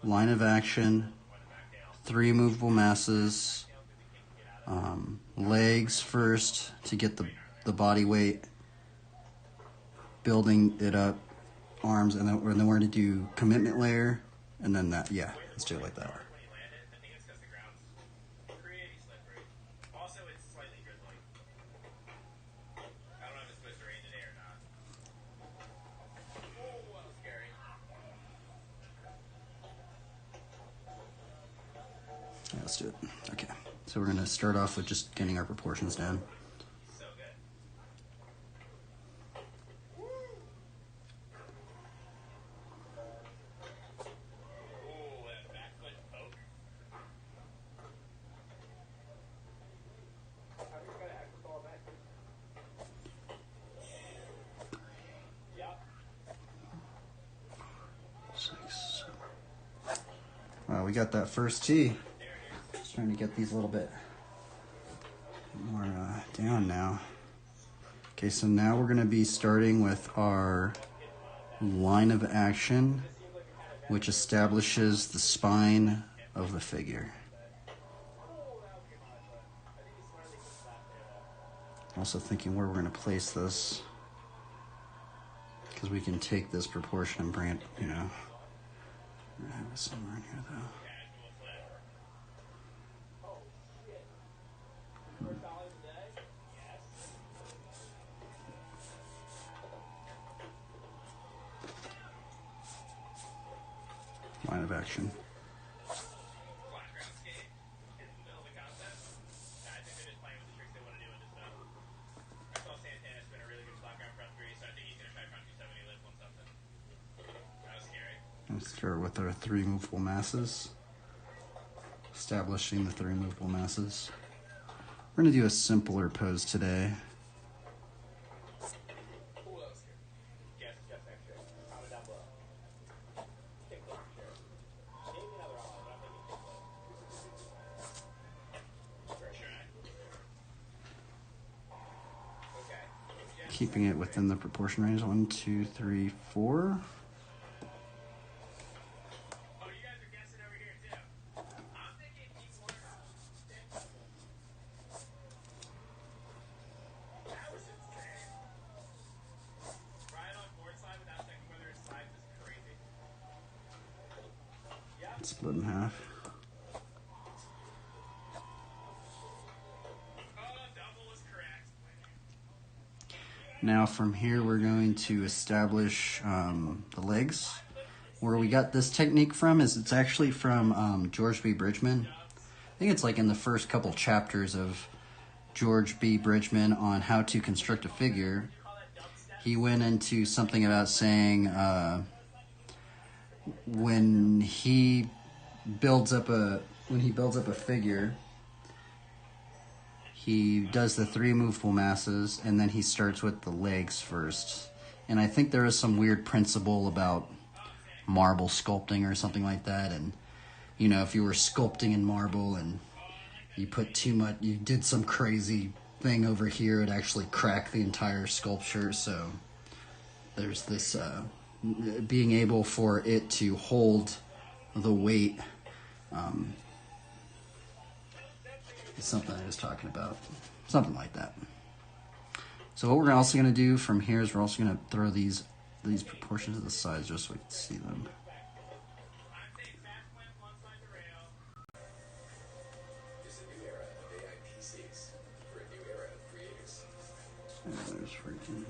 line of action, 3 movable masses, legs first to get the body weight, building it up, arms, and then we're going to do commitment layer, and then that, yeah, let's do it like that. Yeah, let's do it. Okay, so we're going to start off with just getting our proportions down. We got that first tee. Just trying to get these a little bit more down now. Okay, so now we're going to be starting with our line of action, which establishes the spine of the figure. Also thinking where we're going to place this, because we can take this proportion and bring it, you know, I have it somewhere in here though. Line of action. Let's start with our 3 movable masses. Establishing the 3 movable masses. We're going to do a simpler pose today. Keeping it within the proportion range. 1, 2, 3, 4. Split in half. Now from here we're going to establish the legs. Where we got this technique from is it's actually from George B. Bridgman. I think it's like in the first couple chapters of George B. Bridgman on how to construct a figure. He went into something about saying when he builds up a figure, he does the 3 movable masses, and then he starts with the legs first. And I think there is some weird principle about marble sculpting or something like that. And, you know, if you were sculpting in marble and you put too much, you did some crazy thing over here, it actually cracked the entire sculpture. So there's this being able for it to hold the weight. It's something I was talking about. Something like that. So what we're also going to do from here is we're also going to throw these proportions to the sides just so we can see them. And there's freaking...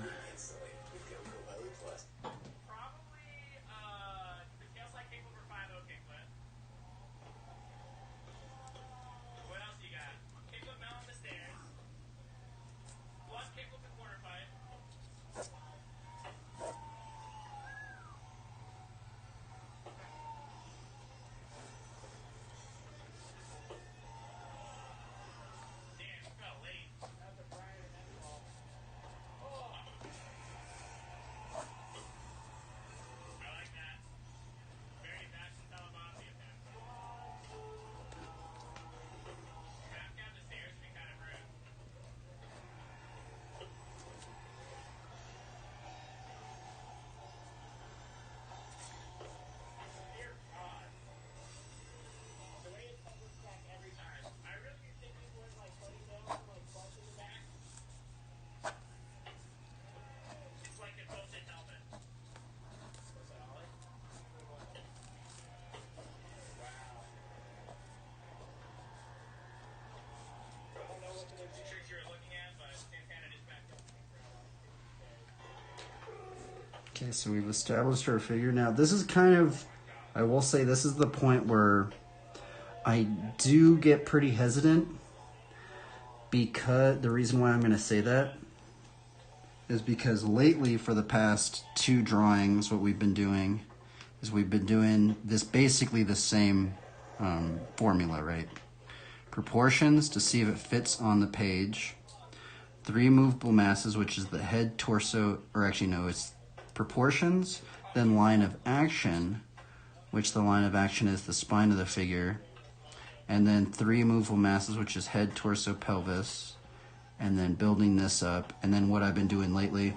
Okay, so we've established our figure. Now, this is kind of, I will say this is the point where I do get pretty hesitant, because the reason why I'm going to say that is because lately, for the past 2 drawings, what we've been doing is we've been doing this basically the same formula, right? Proportions to see if it fits on the page. 3 movable masses, which is the head, torso, or actually no, it's proportions, then line of action, which the line of action is the spine of the figure, and then 3 movable masses, which is head, torso, pelvis, and then building this up. And then what I've been doing lately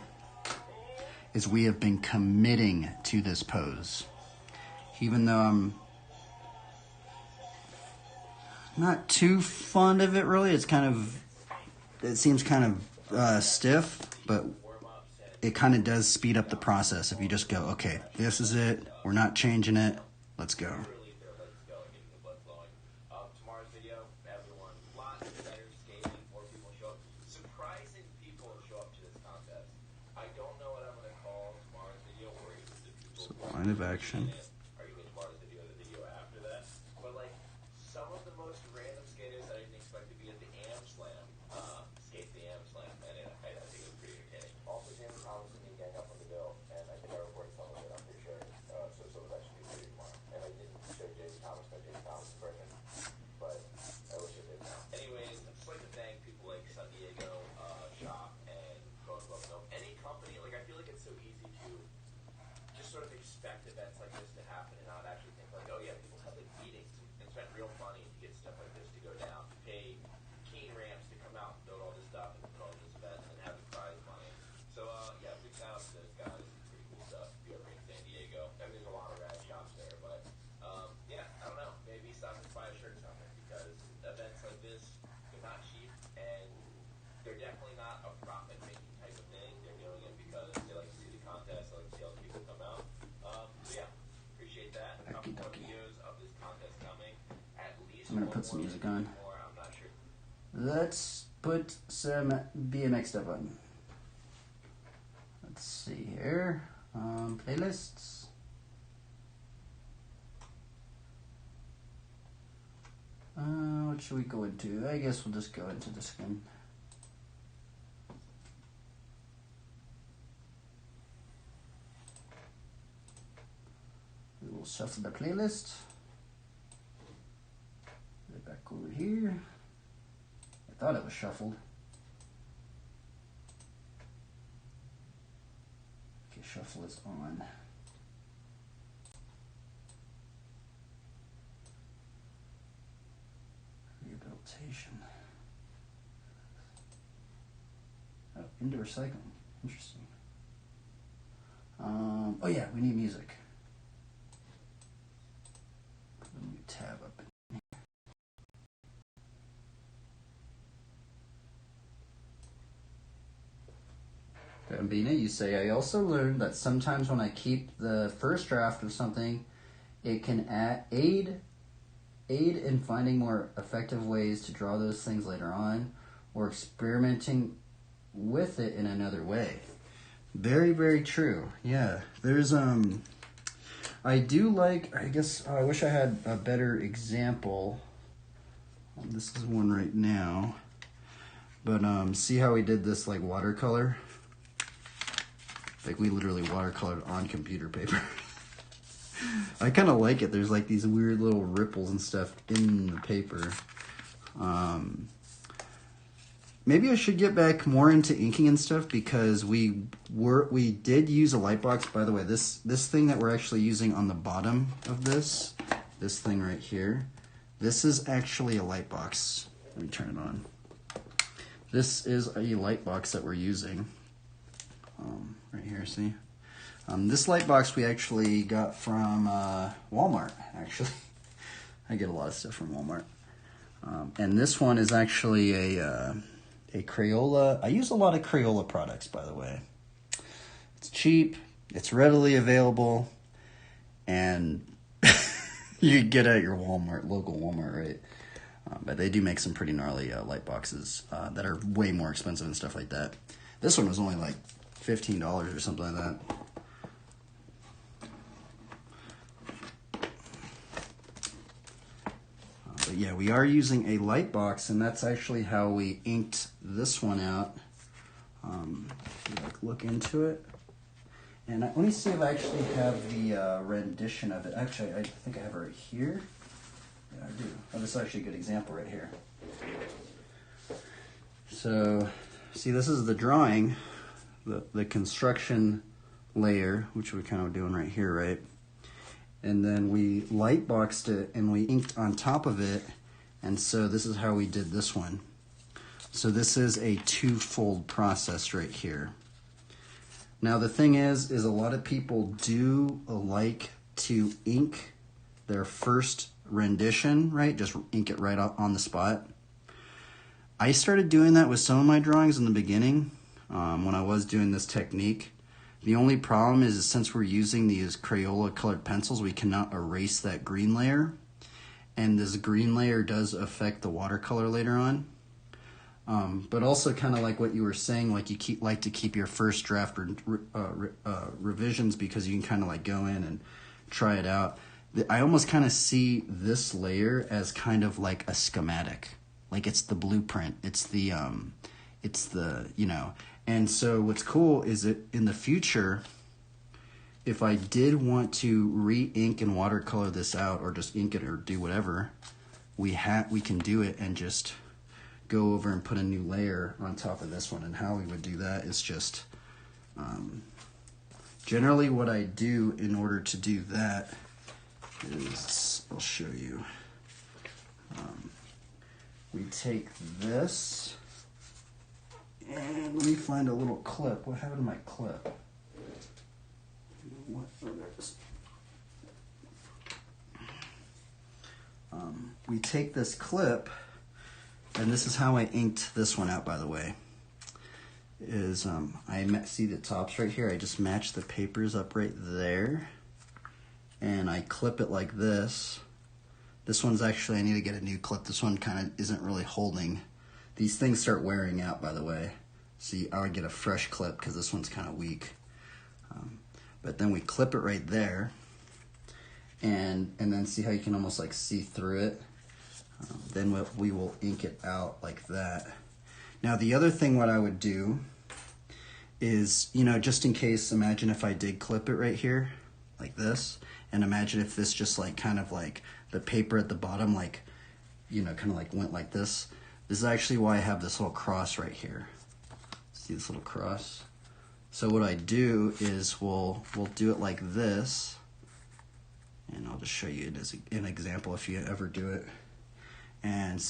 is we have been committing to this pose. Even though I'm not too fond of it really, it seems kind of stiff, but it kind of does speed up the process if you just go, okay, this is it, we're not changing it, let's go. So line of action. I'm going to put some music on. Let's put some BMX stuff on. Let's see here. Playlists. What should we go into? I guess we'll just go into this one. We will shuffle the playlist. Back over here. I thought it was shuffled. Okay, shuffle is on. Rehabilitation. Oh, into recycling. Interesting. Oh yeah, we need music. Put a new tab up. Bambina, you say, I also learned that sometimes when I keep the first draft of something, it can aid in finding more effective ways to draw those things later on, or experimenting with it in another way. Very, very true. Yeah, there's I do like, I guess, I wish I had a better example. This is one right now, but see how we did this like watercolor? Like we literally watercolored on computer paper. I kind of like it. There's like these weird little ripples and stuff in the paper. Maybe I should get back more into inking and stuff, because we did use a light box. By the way, this thing that we're actually using on the bottom of this thing right here, this is actually a light box. Let me turn it on. This is a light box that we're using. Right here, see? This light box we actually got from Walmart, actually. I get a lot of stuff from Walmart. And this one is actually a Crayola. I use a lot of Crayola products, by the way. It's cheap, it's readily available, and you can get it at your Walmart, local Walmart, right? But they do make some pretty gnarly light boxes that are way more expensive and stuff like that. This one was only like $15 or something like that. But yeah, we are using a light box, and that's actually how we inked this one out. If you like look into it. And let me see if I actually have the rendition of it. Actually, I think I have it right here. Yeah, I do. Oh, this is actually a good example right here. So, see, this is the drawing, the construction layer, which we're kind of doing right here, right? And then we light boxed it and we inked on top of it. And so this is how we did this one. So this is a two-fold process right here. Now the thing is a lot of people do like to ink their first rendition, right? Just ink it right on the spot. I started doing that with some of my drawings in the beginning when I was doing this technique. The only problem is since we're using these Crayola colored pencils, we cannot erase that green layer. And this green layer does affect the watercolor later on. But also kind of like what you were saying, like you like to keep your first draft revisions because you can kind of like go in and try it out. I almost kind of see this layer as kind of like a schematic. Like it's the blueprint. It's the, you know. And so what's cool is that in the future, if I did want to re-ink and watercolor this out or just ink it or do whatever, we can do it and just go over and put a new layer on top of this one. And how we would do that is just generally what I do in order to do that is, I'll show you. We take this and let me find a little clip. What happened to my clip? What? Oh, there it is. We take this clip, and this is how I inked this one out, by the way. Is I see the tops right here. I just match the papers up right there, and I clip it like this. This one's actually, I need to get a new clip. This one kind of isn't really holding. These things start wearing out, by the way. See, I would get a fresh clip because this one's kind of weak. But then we clip it right there, and then see how you can almost like see through it. Then we will ink it out like that. Now the other thing what I would do is, you know, just in case, imagine if I did clip it right here, like this, and imagine if this just like kind of like the paper at the bottom, like, you know, kind of like went like this. This is actually why I have this little cross right here. See this little cross? So what I do is we'll do it like this, and I'll just show you it as an example if you ever do it. And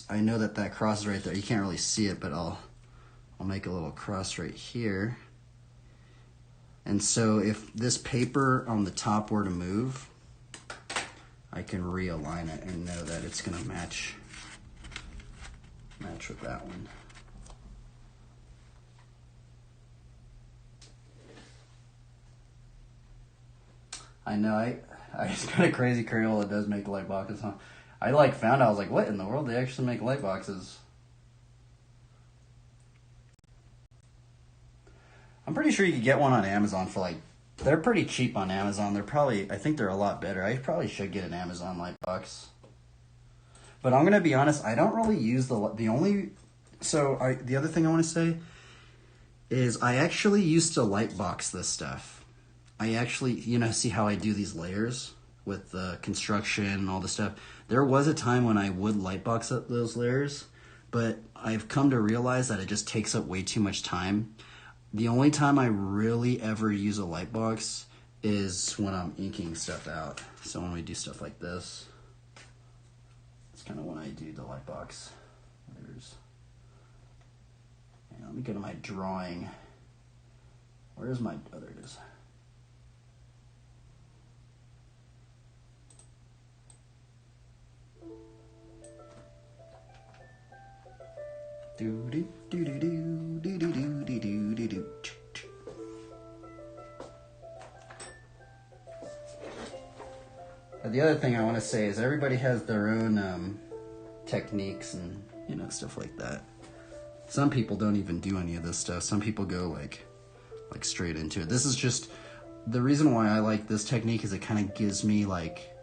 I know that cross is right there. You can't really see it, but I'll make a little cross right here. And so if this paper on the top were to move, I can realign it and know that it's going to match with that one. I know, it's kind of crazy Crayola does make light boxes, huh? I like found out, I was like, what in the world? They actually make light boxes. I'm pretty sure you could get one on Amazon for like, they're pretty cheap on Amazon. They're probably, I think they're a lot better. I probably should get an Amazon light box. But I'm going to be honest, I don't really use the other thing I want to say is I actually used to light box this stuff. I actually, you know, see how I do these layers with the construction and all the stuff. There was a time when I would light box up those layers, but I've come to realize that it just takes up way too much time. The only time I really ever use a light box is when I'm inking stuff out. So when we do stuff like this, it's kind of when I do the light box layers. And let me go to my drawing. Where's my, oh, there it is. Do do do do do do do do do do do. The other thing I want to say is everybody has their own techniques and, you know, stuff like that. Some people don't even do any of this stuff. Some people go like straight into it. This is just the reason why I like this technique is it kind of gives me like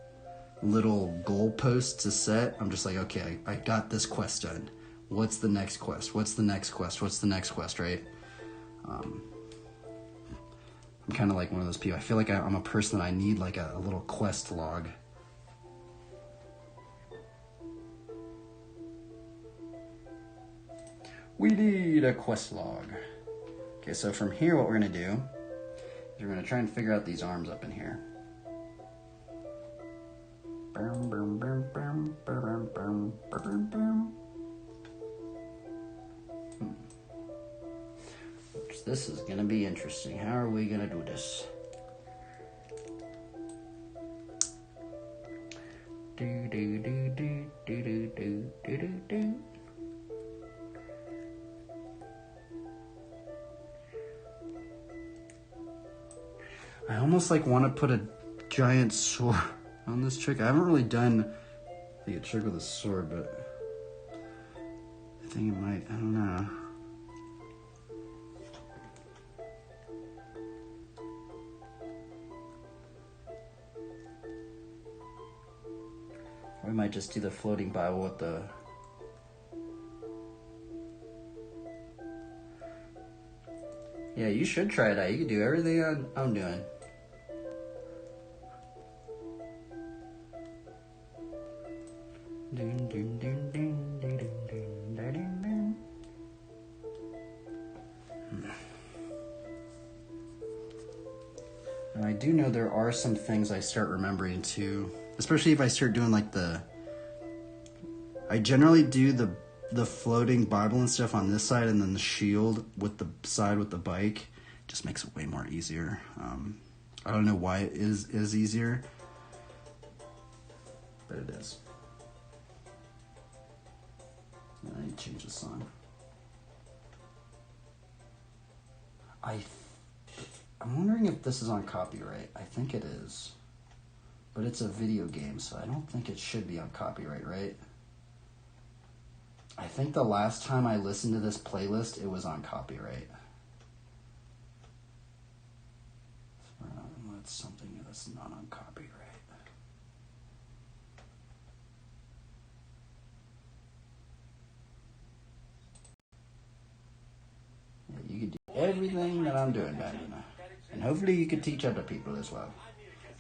little goalposts to set. I'm just like, okay, I got this quest done. What's the next quest? What's the next quest? What's the next quest, right? I'm kind of like one of those people. I feel like I'm a person that I need like a little quest log. We need a quest log. Okay, so from here, what we're gonna do is we're gonna try and figure out these arms up in here. This is gonna be interesting. How are we gonna do this? Do do do do do do do do do. I almost like want to put a giant sword on this trick. I haven't really done a trick with a sword, but I think it might. I don't know. Or we might just do the floating Bible with the. Yeah, you should try it out. You can do everything I'm doing. Dun, dun, dun, dun, dun, dun, dun, dun, dun. And I do know there are some things I start remembering too, especially if I start doing like I generally do the floating Bible and stuff on this side, and then the shield with the side with the bike. Just makes it way more easier. I don't know why it is easier, but it is. I need to change the song. I'm wondering if this is on copyright. I think it is, but it's a video game, so I don't think it should be on copyright, right? I think the last time I listened to this playlist, it was on copyright. That's something that's not on copyright. Yeah, you could do everything that I'm doing, Bandana. And hopefully you could teach other people as well.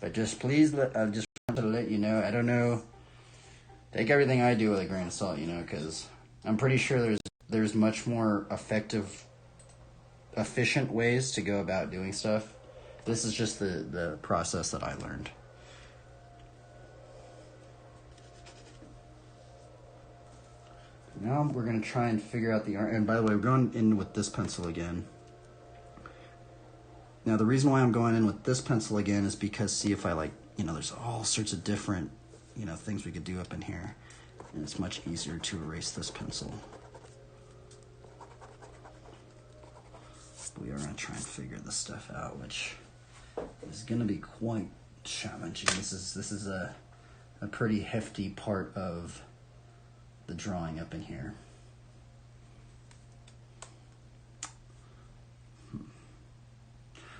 But just please, I just want to let you know, I don't know, take everything I do with a grain of salt, because I'm pretty sure there's much more efficient ways to go about doing stuff. This is just the process that I learned. Now we're going to try and figure out the art. And by the way, we're going in with this pencil again. Now the reason why I'm going in with this pencil again is because, see, if I there's all sorts of different, things we could do up in here. And it's much easier to erase this pencil. We are going to try and figure this stuff out, which is going to be quite challenging. This is a pretty hefty part of the drawing up in here.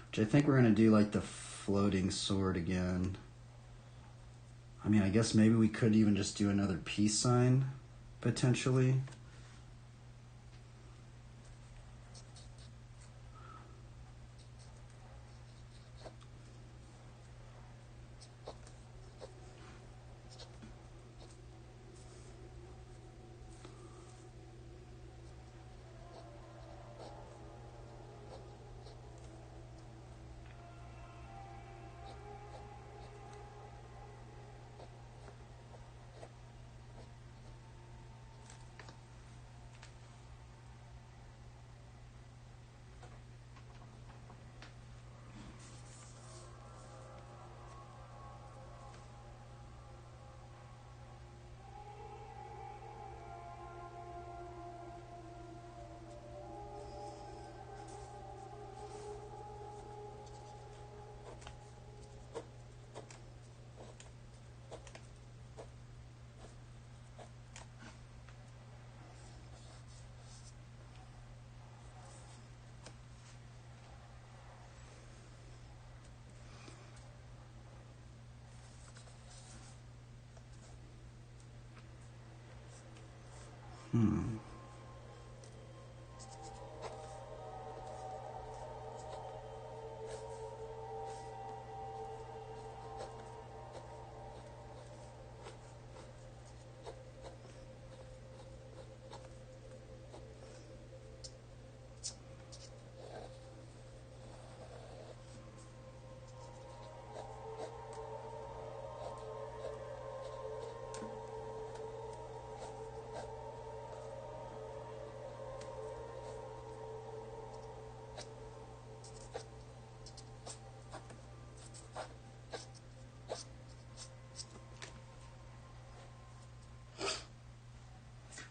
Which I think we're going to do like the floating sword again. I mean, I guess maybe we could even just do another peace sign, potentially.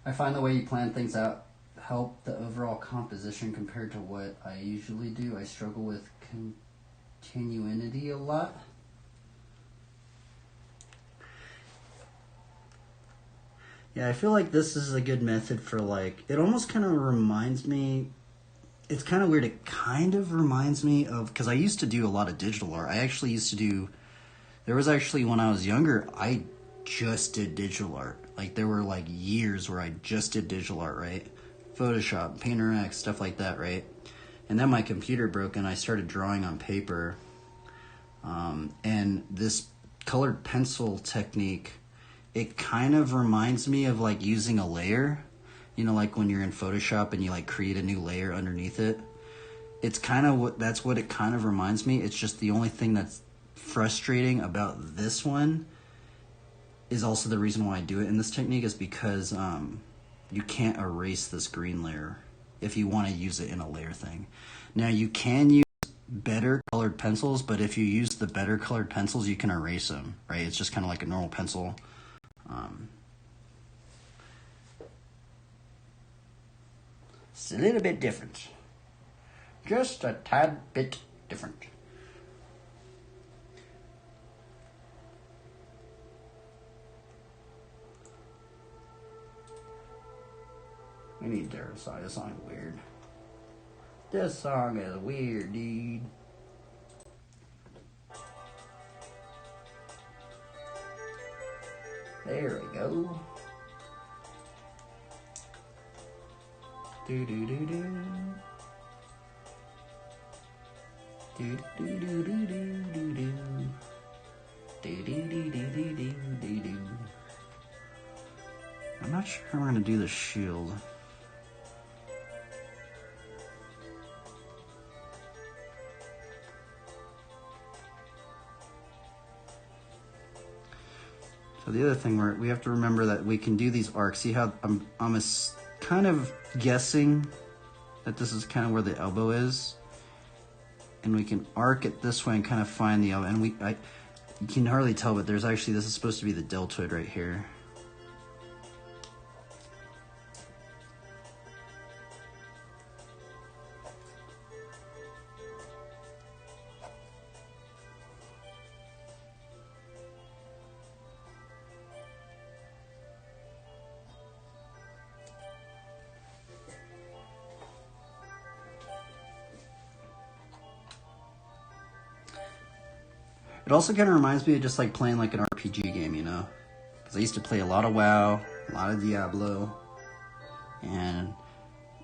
I find the way you plan things out help the overall composition compared to what I usually do. I struggle with continuity a lot. Yeah, I feel like this is a good method for like, it almost kind of reminds me, it's kind of weird, it kind of reminds me of, because I used to do a lot of digital art. I actually used to do, there was actually when I was younger, I just did digital art. Like there were like years where I just did digital art, right? Photoshop, Painter X, stuff like that, right? And then my computer broke and I started drawing on paper. And this colored pencil technique, it kind of reminds me of like using a layer, you know, like when you're in Photoshop and you like create a new layer underneath it. It's kind of what, that's what it kind of reminds me. It's just the only thing that's frustrating about this one is also the reason why I do it in this technique is because you can't erase this green layer if you want to use it in a layer thing. Now you can use better colored pencils, but if you use the better colored pencils, you can erase them, right? It's just kind of like a normal pencil. It's a little bit different. Just a tad bit different. We need to decide this song is weird. This song is weird, dude. There we go. Do do do do. Do do do do do do do. Do do do do do do do do. I'm not sure how we're gonna do the shield. So the other thing we have to remember that we can do these arcs. See how I'm kind of guessing that this is kind of where the elbow is, and we can arc it this way and kind of find the elbow. And you can hardly tell, but there's actually, this is supposed to be the deltoid right here. It also kind of reminds me of just like playing like an RPG game, you know? Because I used to play a lot of WoW, a lot of Diablo, and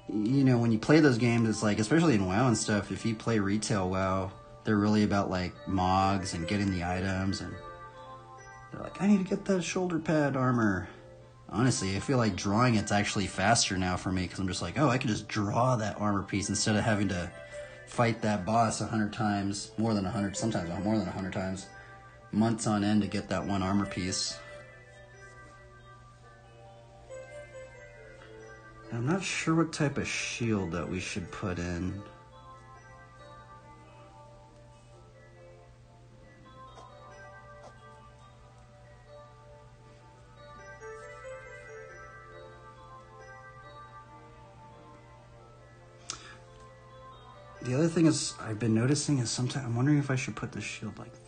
you know, when you play those games, it's like, especially in WoW and stuff, if you play retail WoW, they're really about like mogs and getting the items, and they're like, I need to get that shoulder pad armor. Honestly, I feel like drawing it's actually faster now for me, because I'm just like, oh, I can just draw that armor piece instead of having to fight that boss 100 times, more than 100, sometimes more than 100 times, months on end to get that one armor piece. I'm not sure what type of shield that we should put in. The other thing is, I've been noticing is sometimes, I'm wondering if I should put the shield like that.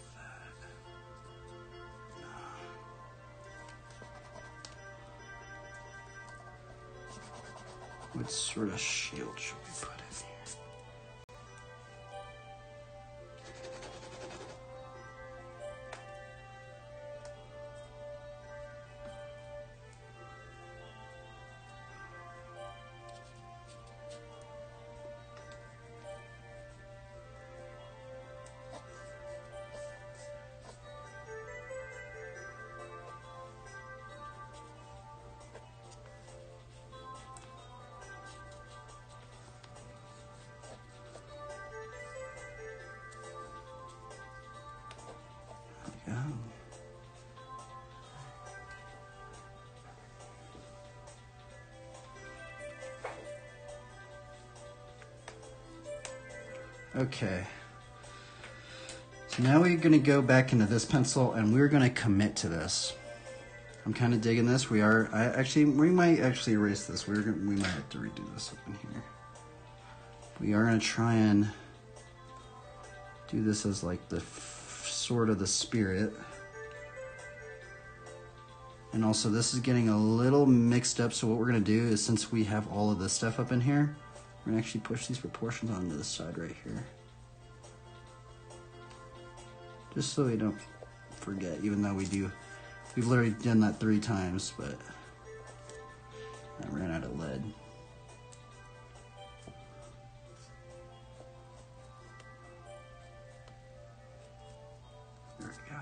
What sort of shield should we put in here? Okay. So now we're going to go back into this pencil and we're going to commit to this. I'm kind of digging this. We might actually erase this. We might have to redo this up in here. We are going to try and do this as like the sort of the spirit. And also this is getting a little mixed up, so what we're going to do is, since we have all of this stuff up in here, we're going to actually push these proportions onto this side right here. Just so we don't forget, even though we've literally done that 3 times, but I ran out of lead. There we go.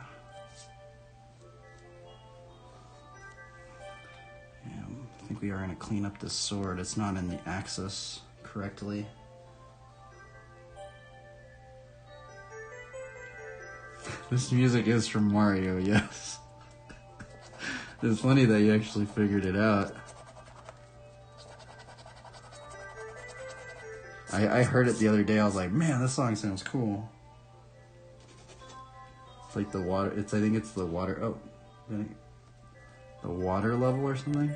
I think we are going to clean up this sword. It's not in the axis correctly. This music is from Mario, yes. It's funny that you actually figured it out. I heard it the other day. I was like, man, this song sounds cool. It's like the water. I think it's the water. Oh, the water level or something.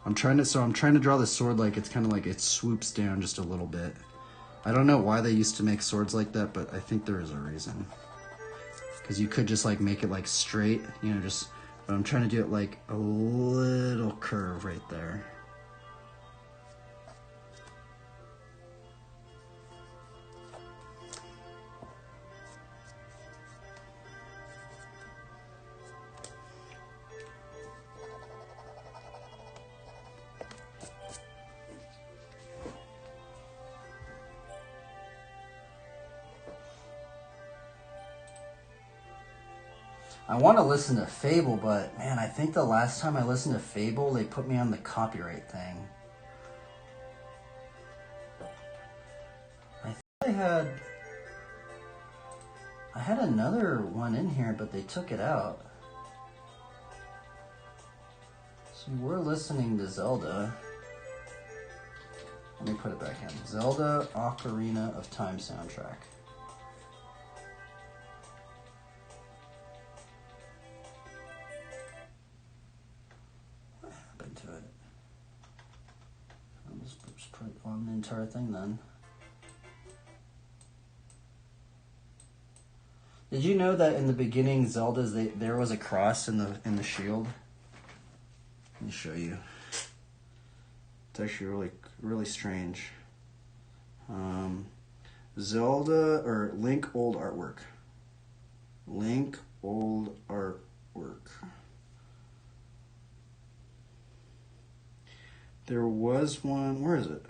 I'm trying to draw the sword like it's kind of like it swoops down just a little bit. I don't know why they used to make swords like that, but I think there is a reason. Because you could just like make it like straight, you know, just, but I'm trying to do it like a little curve right there. I want to listen to Fable, but man, I think the last time I listened to Fable, they put me on the copyright thing. I think I had another one in here, but they took it out. So we're listening to Zelda. Let me put it back in. Zelda Ocarina of Time soundtrack. To it. I'll just put on the entire thing then. Did you know that in the beginning Zelda's there was a cross in the shield? Let me show you. It's actually really strange. Zelda or Link old artwork. Link old artwork. There was one, where is it?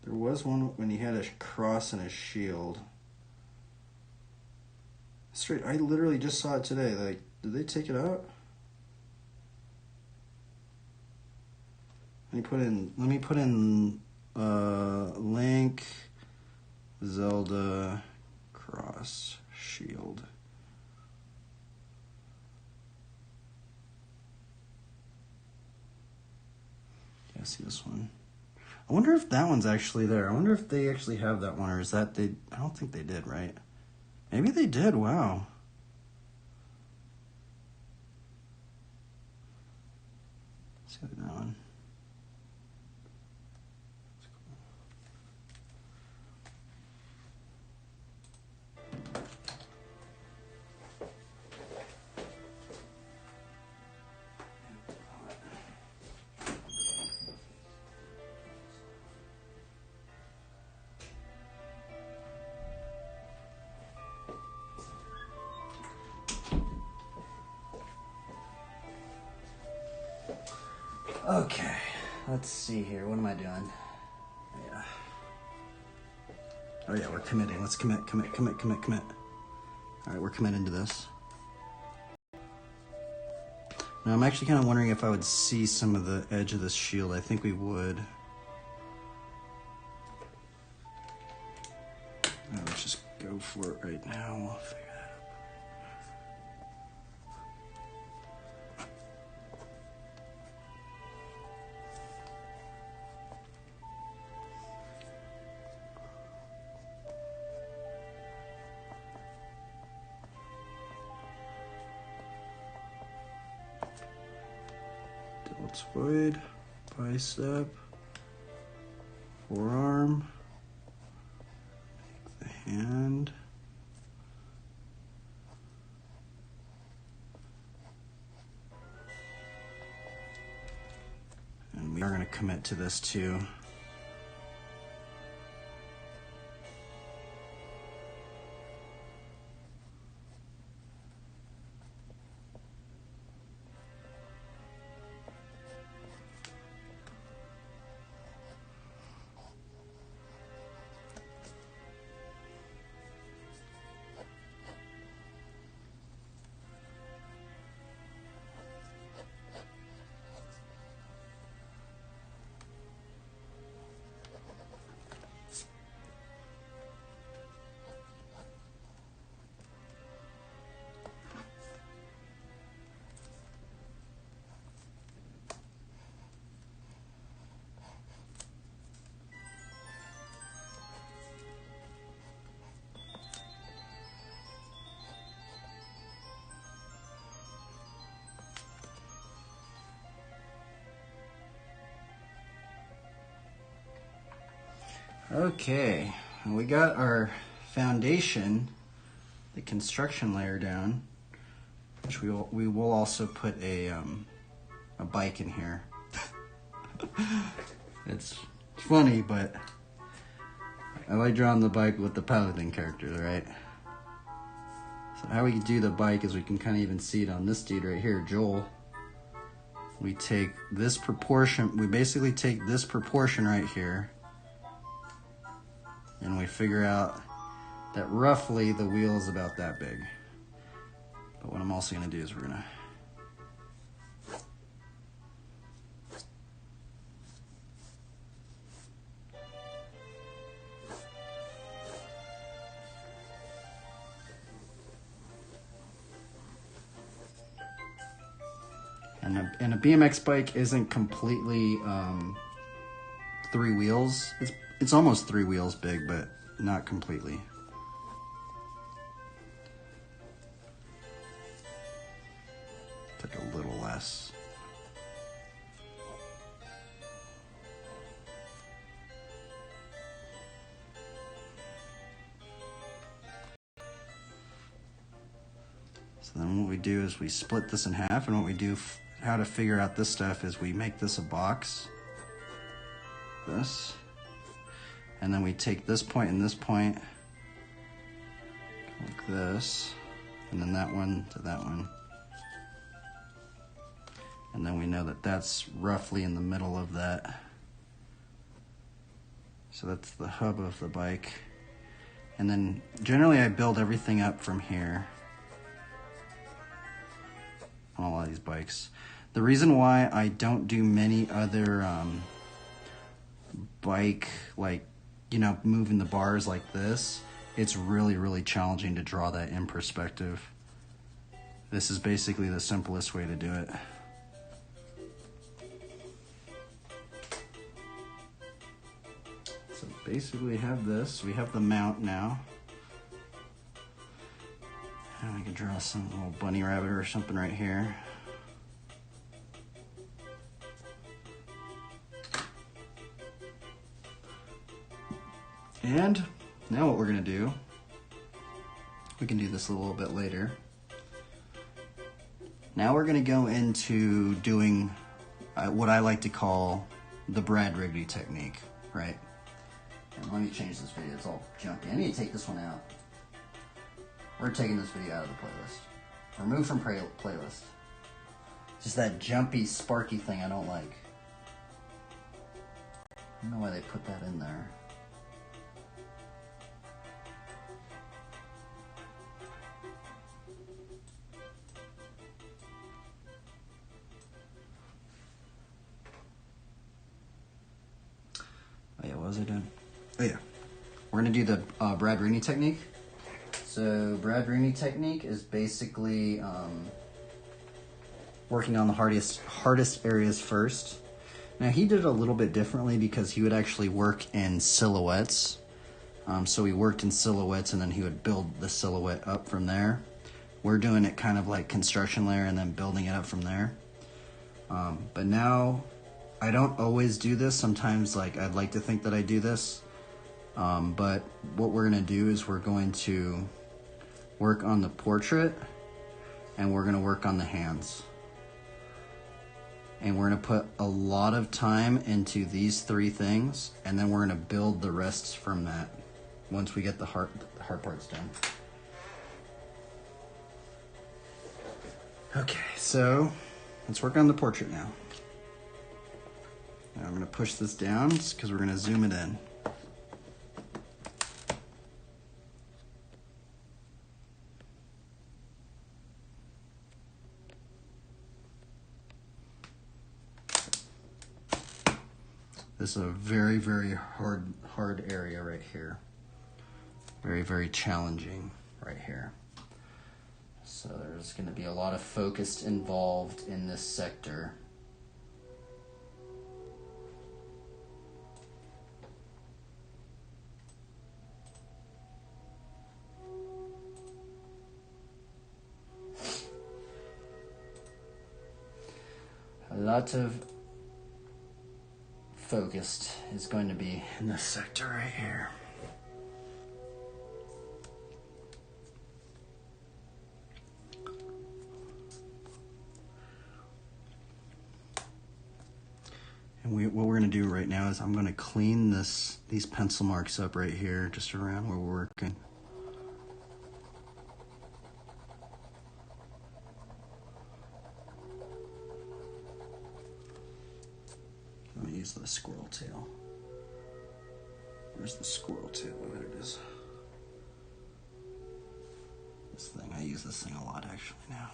There was one when he had a cross and a shield. Straight, I literally just saw it today. Like, did they take it out? Let me put in Link, Zelda, cross, shield. Yeah, see this one. I wonder if that one's actually there. I wonder if they actually have that one, or is that they? I don't think they did, right? Maybe they did. Wow. Let's see that one. Okay, let's see here. What am I doing? Yeah. Oh yeah, we're committing. Let's commit. All right, we're committing to this. Now I'm actually kind of wondering if I would see some of the edge of this shield. I think we would. Oh, go for it right now. We'll figure that out. Deltoid, bicep, forearm, the hand, and we are going to commit to this too. Okay, we got our foundation, the construction layer down, which we will also put a bike in here. It's funny, but I like drawing the bike with the Paladin characters, right? So how we do the bike is we can kind of even see it on this dude right here, Joel. We take this proportion, we basically take this proportion right here, and we figure out that roughly the wheel is about that big. But what I'm also going to do is we're going to and a BMX bike isn't completely 3 wheels. It's almost 3 wheels big, but not completely. It's like a little less. So then what we do is we split this in half, and what we do, how to figure out this stuff is we make this a box. This. And then we take this point and this point, like this, and then that one to that one. And then we know that that's roughly in the middle of that. So that's the hub of the bike. And then generally I build everything up from here on a lot of these bikes. The reason why I don't do many other bike, like, you know, moving the bars like this, it's really, really challenging to draw that in perspective. This is basically the simplest way to do it. So basically we have this, we have the mount now. And we can draw some little bunny rabbit or something right here. And now what we're going to do, we can do this a little bit later. Now we're going to go into doing what I like to call the Brad Rigby technique, right? And let me change this video, it's all jumpy. I need to take this one out. We're taking this video out of the playlist. Remove from playlist. Just that jumpy, sparky thing I don't like. I don't know why they put that in there. Oh yeah, what was I doing? Oh yeah. We're gonna do the Brad Rooney technique. So Brad Rooney technique is basically working on the hardest areas first. Now he did it a little bit differently because he would actually work in silhouettes. So he worked in silhouettes and then he would build the silhouette up from there. We're doing it kind of like construction layer and then building it up from there. But now I don't always do this. Sometimes like I'd like to think that I do this. But what we're going to do is we're going to work on the portrait and we're going to work on the hands. And we're going to put a lot of time into these three things, and then we're going to build the rest from that once we get the hard parts done. Okay, so let's work on the portrait now. Now I'm going to push this down because we're going to zoom it in. This is a very, very hard area right here. Very, very challenging right here. So there's going to be a lot of focus involved in this sector. A lot of focused is going to be in this sector right here. And what we're going to do right now is I'm going to clean these pencil marks up right here, just around where we're working. I'm going to use the squirrel tail. Where's the squirrel tail? Oh, there it is. This thing, I use this thing a lot actually now.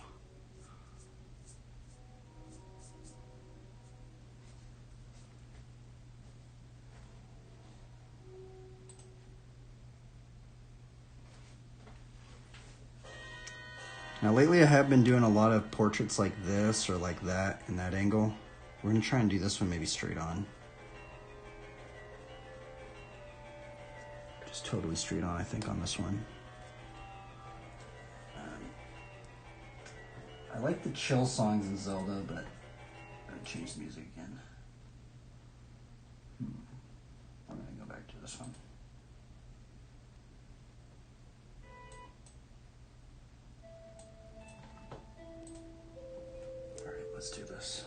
Now lately I have been doing a lot of portraits like this or like that in that angle. We're going to try and do this one maybe straight on. Just totally straight on, I think, on this one. I like the chill songs in Zelda, but I'm going to change the music again. I'm going to go back to this one. All right, let's do this.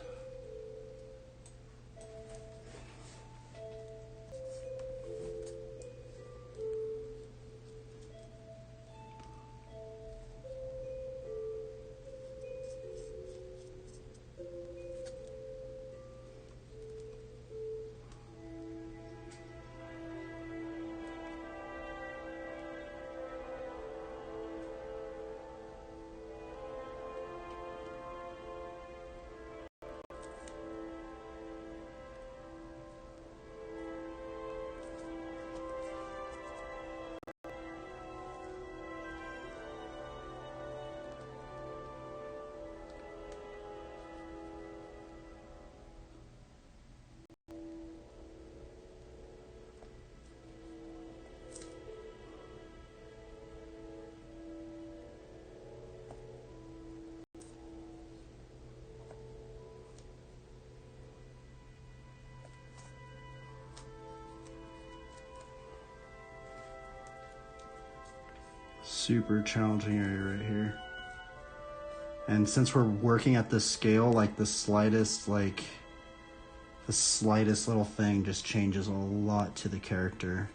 Super challenging area right here. And since we're working at this scale, like the slightest little thing just changes a lot to the character.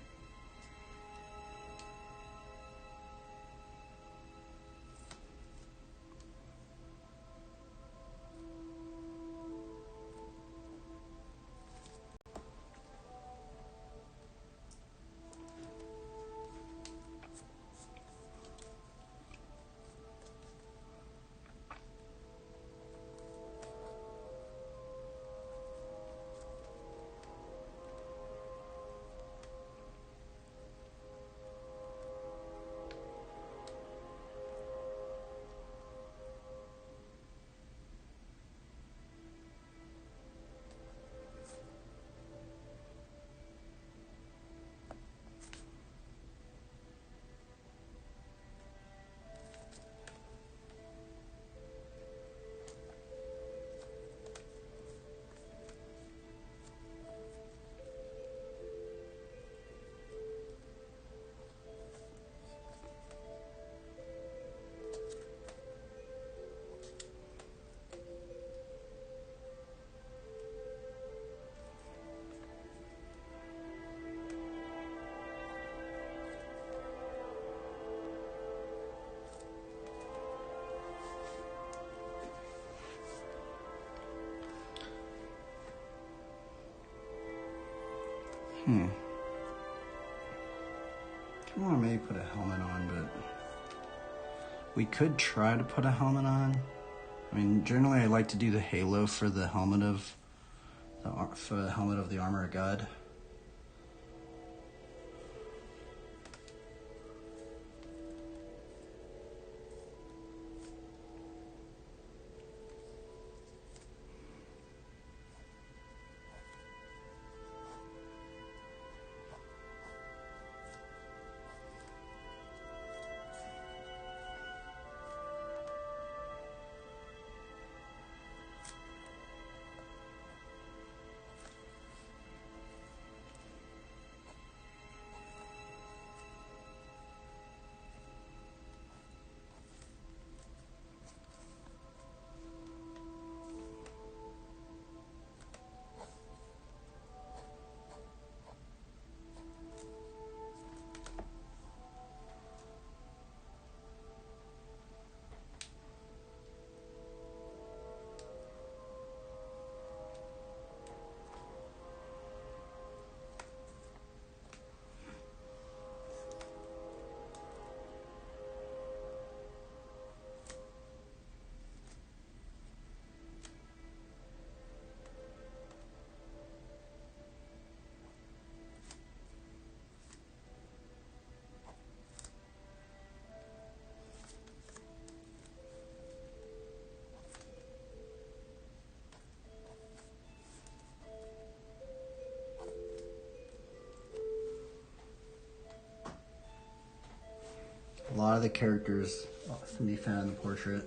I want to maybe put a helmet on, but we could try to put a helmet on. I mean, generally I like to do the halo for the helmet of the armor of God. A lot of the characters can be found in the portrait.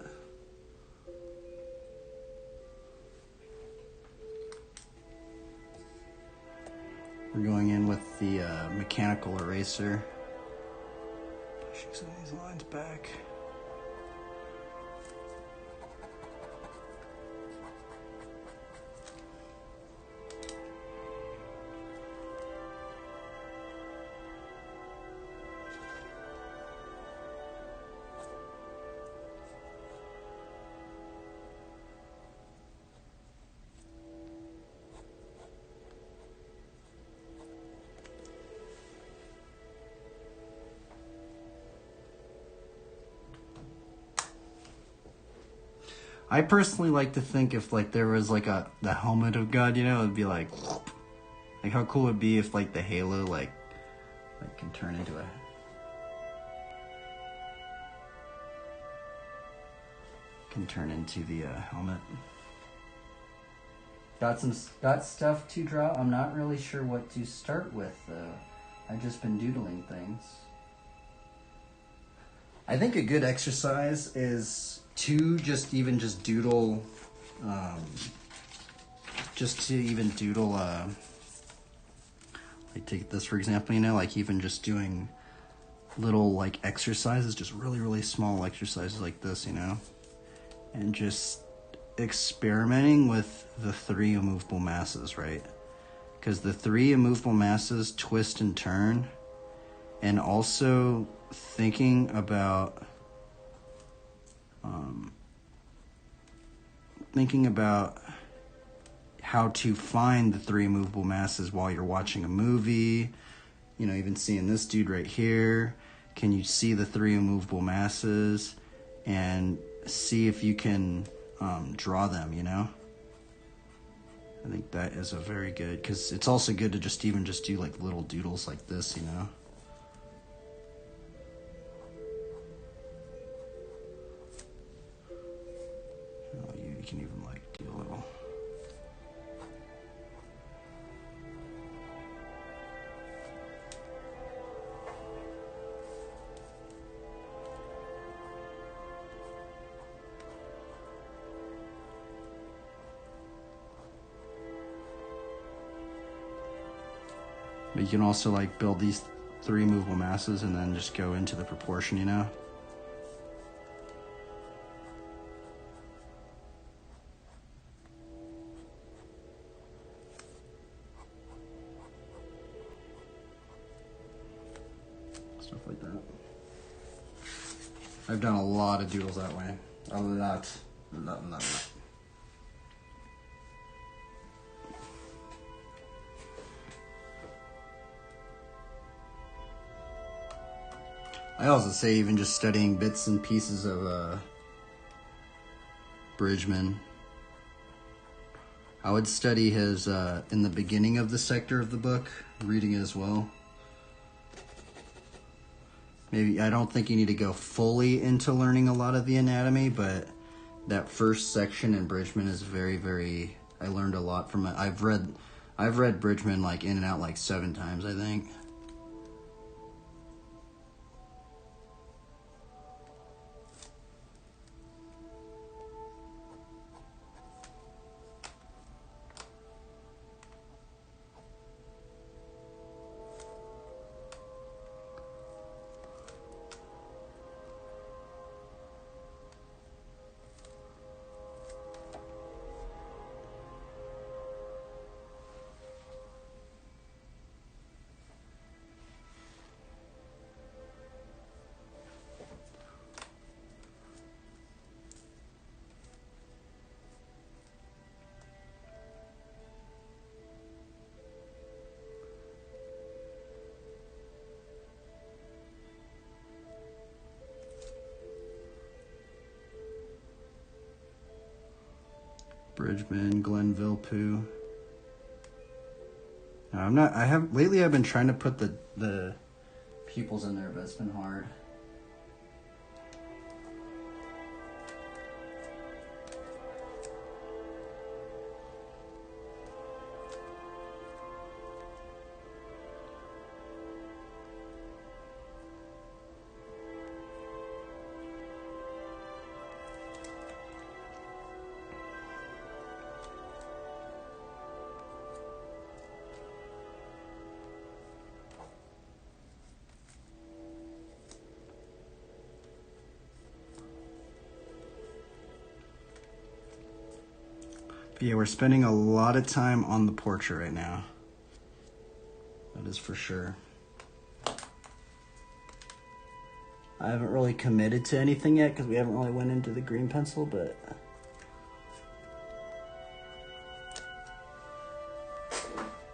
We're going in with the mechanical eraser. Pushing some of these lines back. I personally like to think if like there was like the helmet of God, you know, it'd be like how cool it'd be if like the halo like can turn into the helmet. Got stuff to draw. I'm not really sure what to start with though. I've just been doodling things. I think a good exercise is to just doodle, like take this for example, you know, like even just doing little like exercises, just really, really small exercises like this, you know, and just experimenting with the 3 immovable masses, right? Because the 3 immovable masses twist and turn, and also thinking about how to find the 3 immovable masses while you're watching a movie. You know, even seeing this dude right here, can you see the 3 immovable masses and see if you can draw them, you know? I think that is a very good, because it's also good to just do like little doodles like this, you know? You can even like do a little. But you can also like build these 3 movable masses and then just go into the proportion, you know? Stuff like that. I've done a lot of doodles that way. A lot. I also say even just studying bits and pieces of Bridgman. I would study his in the beginning of the sector of the book, reading it as well. Maybe I don't think you need to go fully into learning a lot of the anatomy, but that first section in Bridgman is very, very. I learned a lot from it. I've read Bridgman like in and out like 7 times, I think. Bridgman, Glenville, Pooh. No, lately I've been trying to put the pupils in there, but it's been hard. But yeah, we're spending a lot of time on the portrait right now. That is for sure. I haven't really committed to anything yet because we haven't really went into the green pencil, but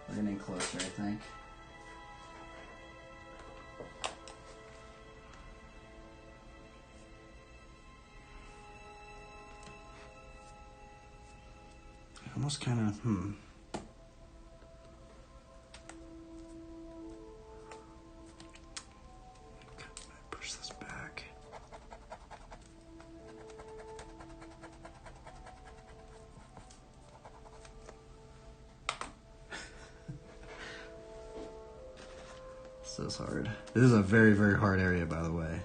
we're getting closer, I think. Almost kind of, push this back. This is hard. This is a very, very hard area, by the way.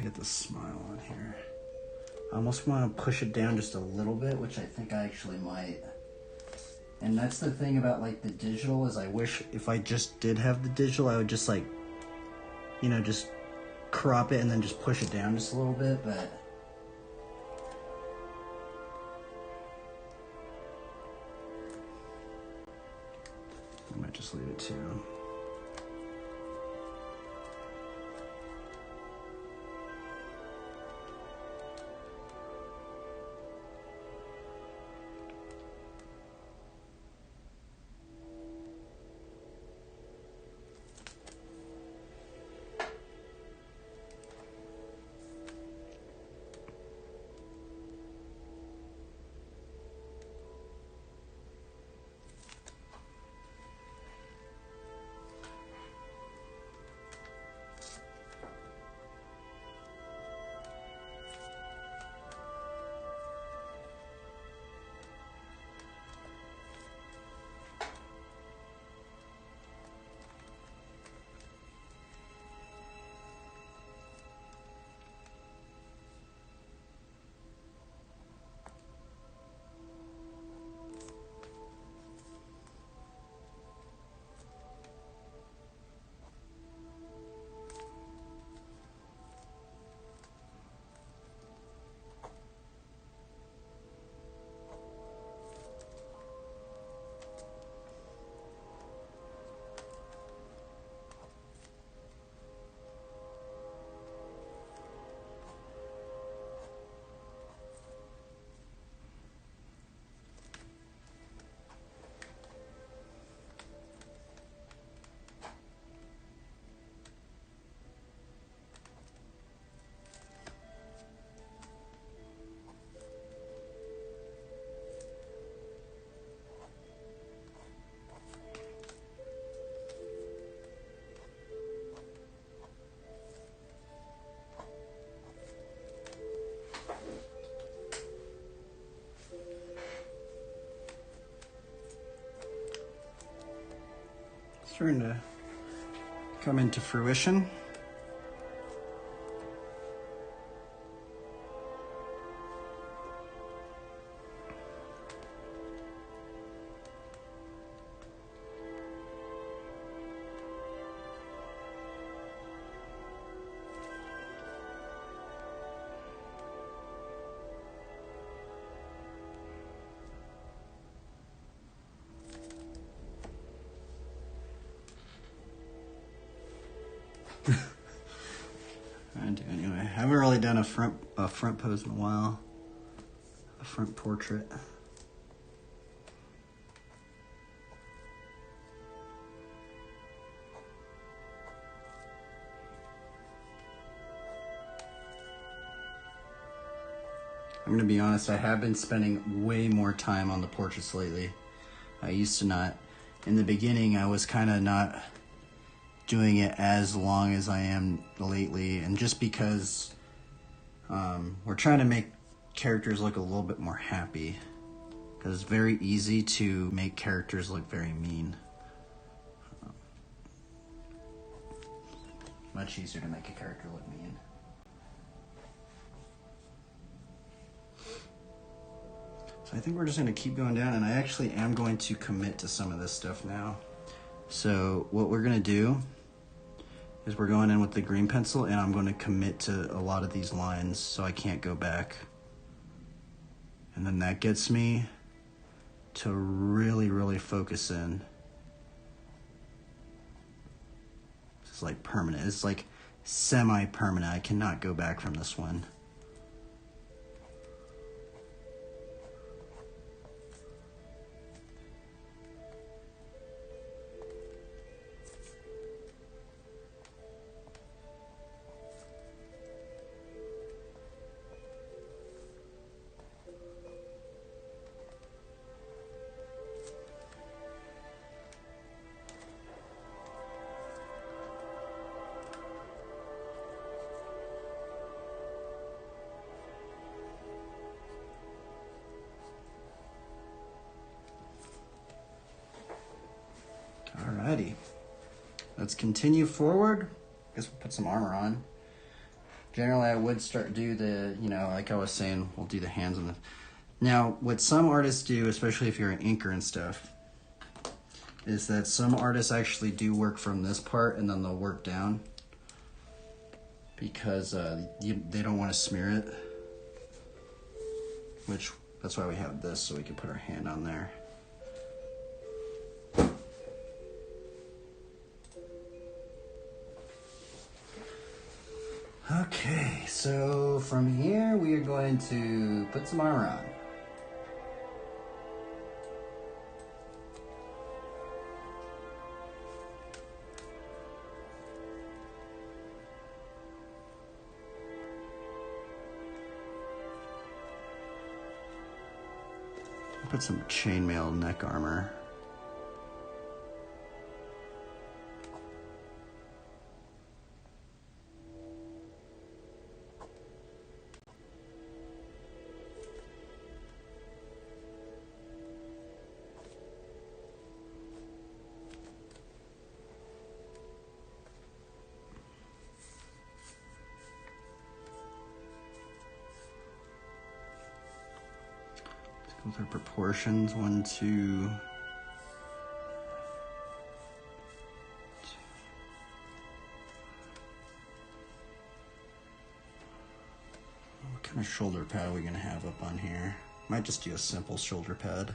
Get the smile on here. I almost want to push it down just a little bit, which I think I actually might. And that's the thing about like the digital is I wish if I just did have the digital, I would just like, just crop it and then just push it down just a little bit, but I might just leave it too. starting to come into fruition. I do anyway. I haven't really done a front pose in a while. A front portrait. I'm gonna be honest, I have been spending way more time on the portraits lately. I used to not. In the beginning, I was kind of not doing it as long as I am lately, and just because we're trying to make characters look a little bit more happy, because it's very easy to make characters look very mean. Much easier to make a character look mean. So I think we're just going to keep going down, and I actually am going to commit to some of this stuff now. So what we're going to do is we're going in with the green pencil, and I'm going to commit to a lot of these lines so I can't go back. And then that gets me to really, really focus in. This is like permanent. It's like semi-permanent. I cannot go back from this one. Alrighty, let's continue forward. I guess we'll put some armor on. Generally, I would do the, like I was saying, we'll do the hands on the... Now, what some artists do, especially if you're an inker and stuff, is that some artists actually do work from this part and then they'll work down because they don't want to smear it. That's why we have this, so we can put our hand on there. Okay, so from here we are going to put some armor on. Put some chainmail neck armor. With our proportions, 1, 2. What kind of shoulder pad are we going to have up on here? Might just do a simple shoulder pad.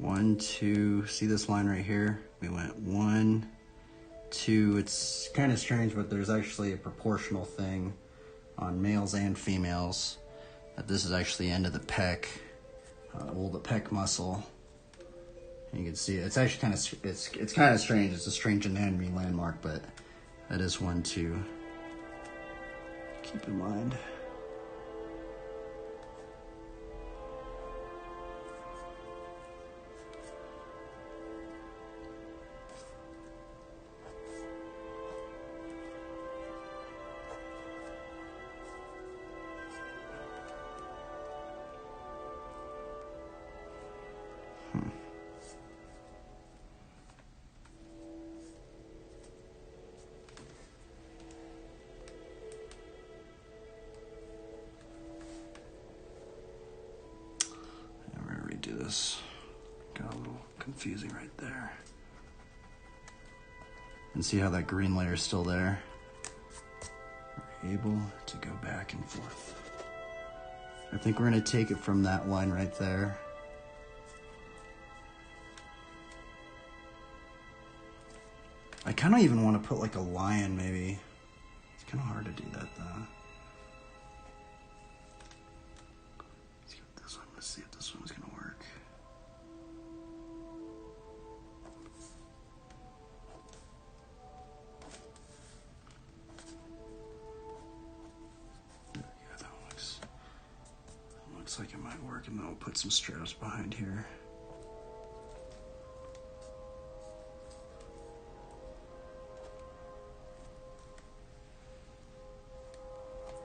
1, 2, see this line right here? We went 1, 2. It's kind of strange, but there's actually a proportional thing on males and females. That this is actually the end of the pec, the pec muscle. And you can see it's actually kind of it's kind of strange. It's a strange anatomy landmark, but that is one to keep in mind. Do this. Got a little confusing right there. And see how that green layer is still there? We're able to go back and forth. I think we're going to take it from that line right there. I kind of even want to put like a lion maybe. It's kind of hard to do that though. Let's get this one. Let's see if this one's going to work. Looks like it might work, and then we'll put some straps behind here.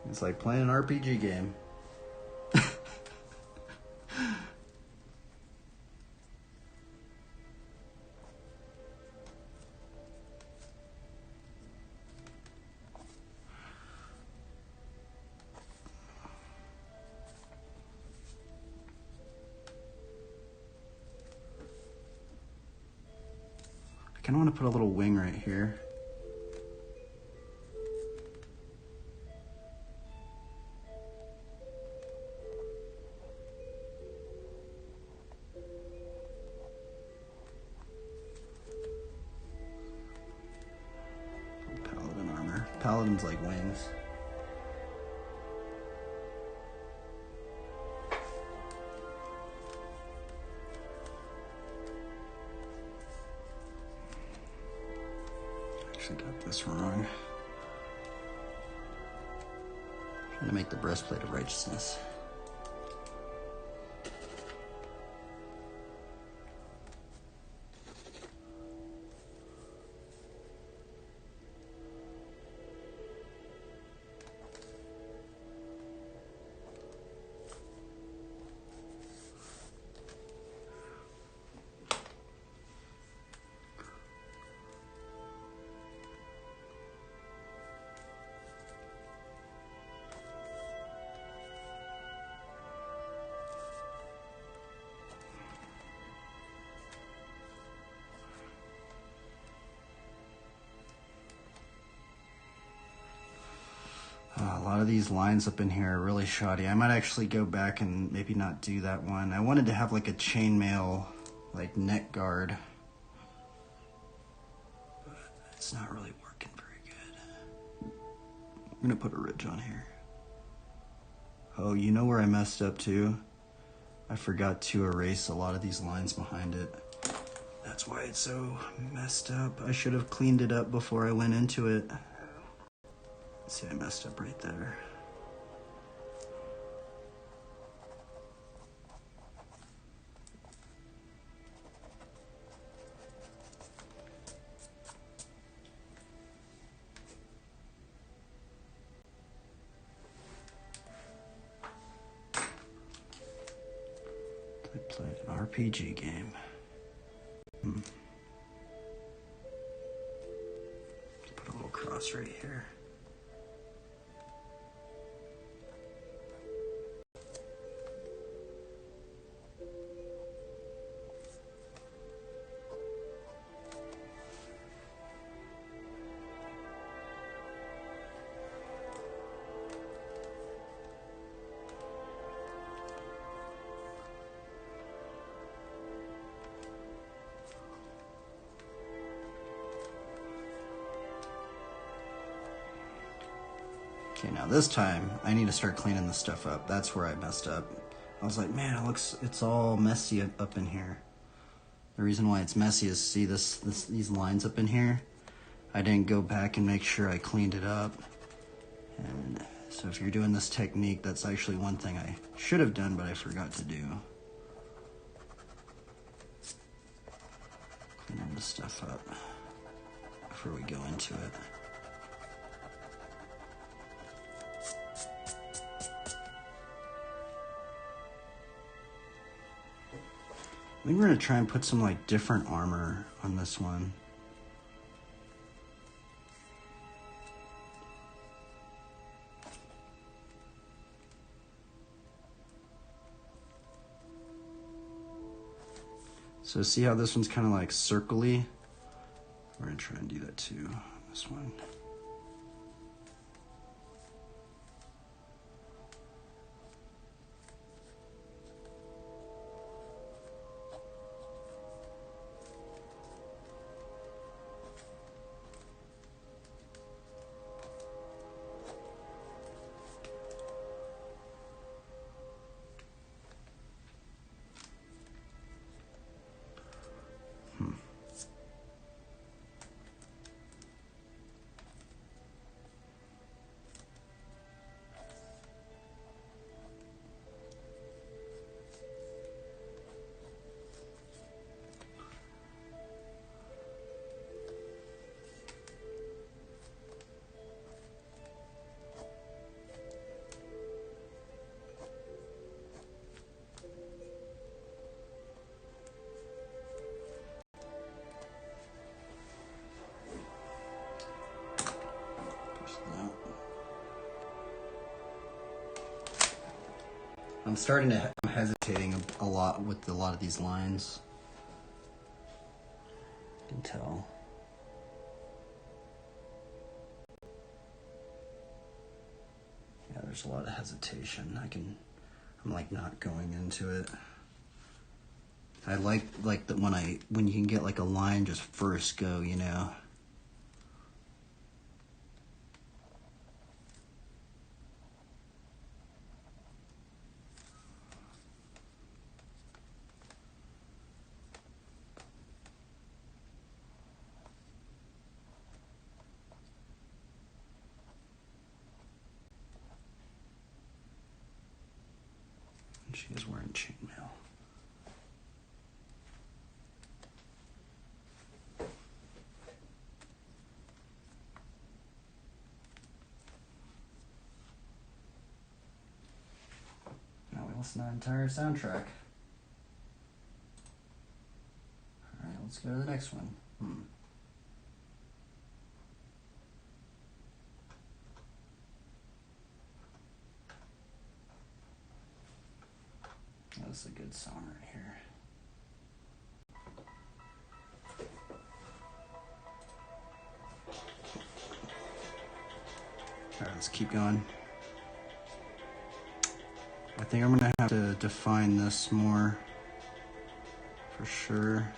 It's like playing an RPG game. I kind of want to put a little wing right here. Paladin armor. Paladins like wings. Actually got this wrong. Trying to make the breastplate of righteousness. A lot of these lines up in here are really shoddy. I might actually go back and maybe not do that one. I wanted to have like a chainmail, like neck guard. But it's not really working very good. I'm gonna put a ridge on here. Oh, you know where I messed up too? I forgot to erase a lot of these lines behind it. That's why it's so messed up. I should have cleaned it up before I went into it. See, I messed up right there. I played an RPG game. Put a little cross right here. Okay, now this time I need to start cleaning this stuff up. That's where I messed up. I was like, man, it's all messy up in here. The reason why it's messy is, see these lines up in here? I didn't go back and make sure I cleaned it up. And so if you're doing this technique, that's actually one thing I should have done, but I forgot to do. Clean all this stuff up before we go into it. I think we're gonna try and put some like different armor on this one. So see how this one's kind of like circly? We're gonna try and do that too on this one. I'm hesitating a lot with a lot of these lines. You can tell. Yeah, there's a lot of hesitation. I'm like not going into it. I like that when you can get like a line just first go, you know. She is wearing chainmail. Now we listen to the entire soundtrack. Alright, let's go to the next one. That's a good song right here. Alright, let's keep going. I think I'm gonna have to define this more for sure.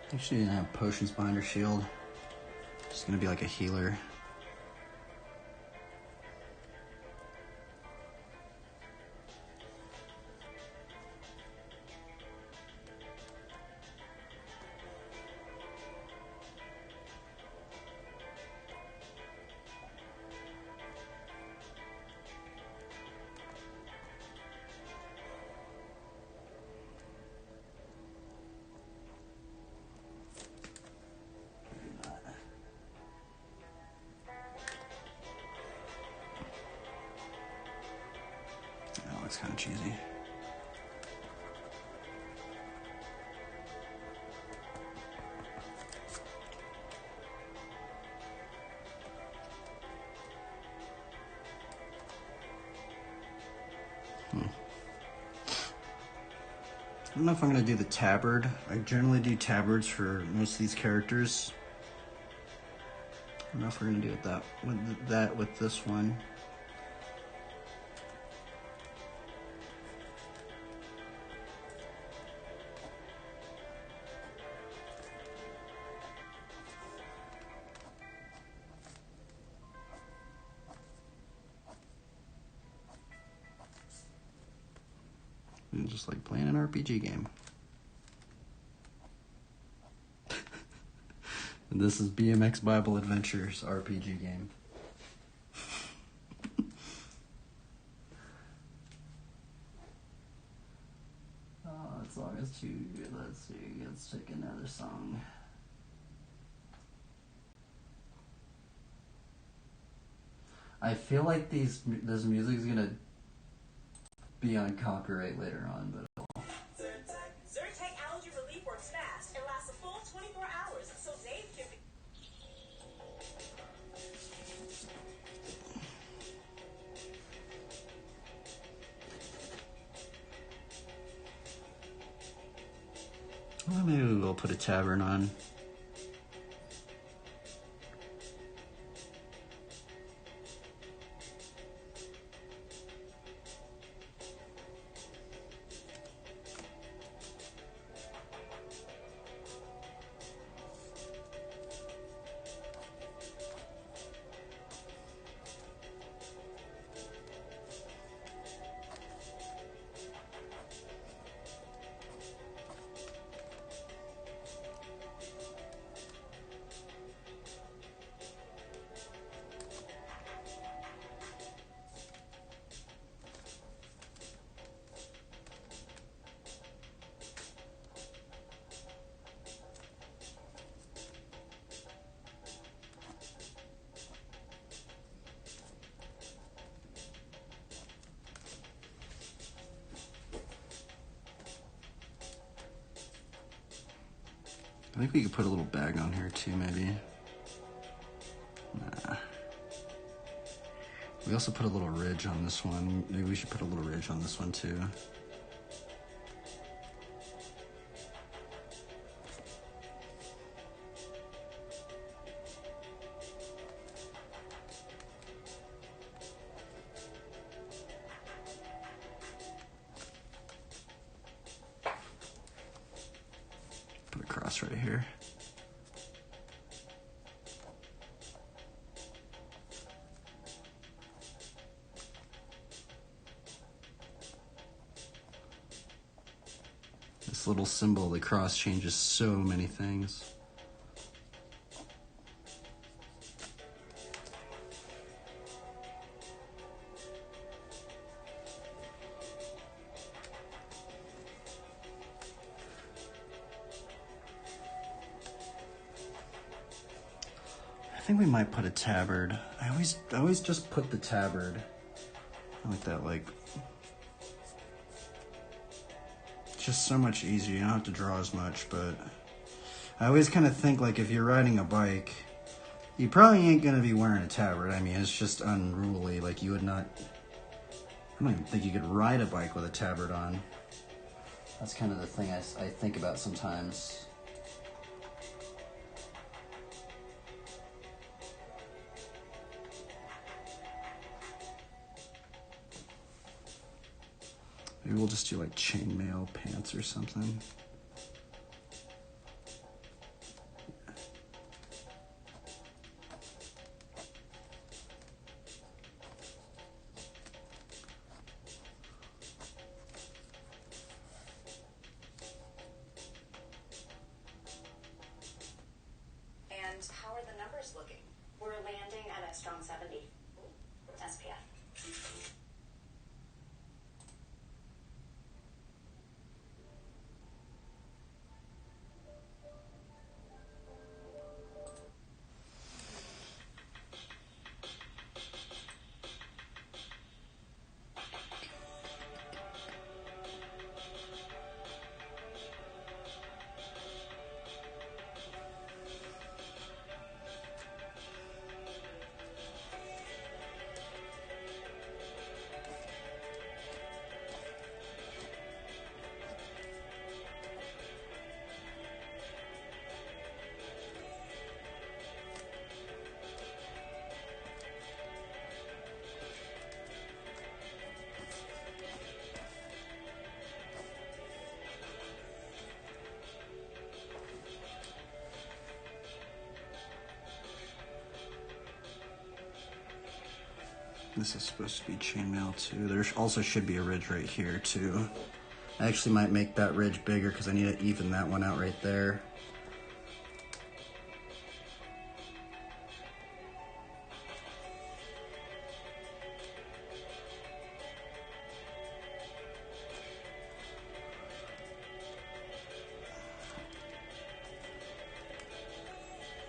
I think she didn't have potions behind her shield. It's gonna be like a healer. That looks kind of cheesy. I don't know if I'm going to do the tabard. I generally do tabards for most of these characters. I don't know if we're going to do it with this one. And just like playing an RPG game. And this is BMX Bible Adventures RPG game. Oh, as long as two. Let's see. Let's take another song. I feel like this music is gonna be on copyright later on, but. Zyrtec allergy relief works fast and lasts a full 24 hours, so Dave can be. Well, maybe we'll put a tavern on. I think we could put a little bag on here too, maybe. Nah. We also put a little ridge on this one. Maybe we should put a little ridge on this one too. Put a cross right here. This little symbol, the cross, changes so many things. I think we might put a tabard. I always just put the tabard. I like that, like, it's just so much easier. You don't have to draw as much, but I always kind of think, like, if you're riding a bike, you probably ain't gonna be wearing a tabard. I mean, it's just unruly. Like, you would not, I don't even think you could ride a bike with a tabard on. That's kind of the thing I think about sometimes. Maybe we'll just do like chainmail pants or something. 70 SPF. This is supposed to be chainmail too. There also should be a ridge right here too. I actually might make that ridge bigger because I need to even that one out right there.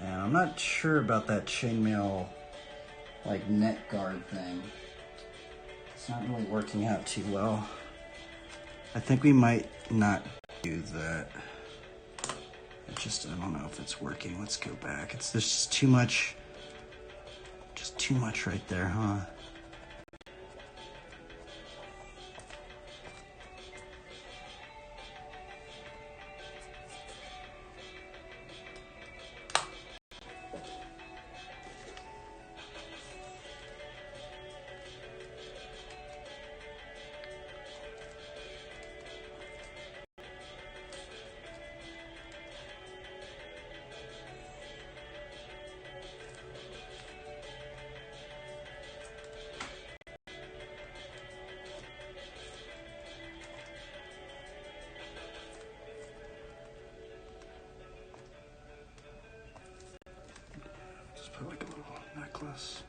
And I'm not sure about that chainmail like neck guard thing. It's not really working out too well. I think we might not do that. I don't know if it's working. Let's go back. There's just too much right there, huh? Put like a little necklace.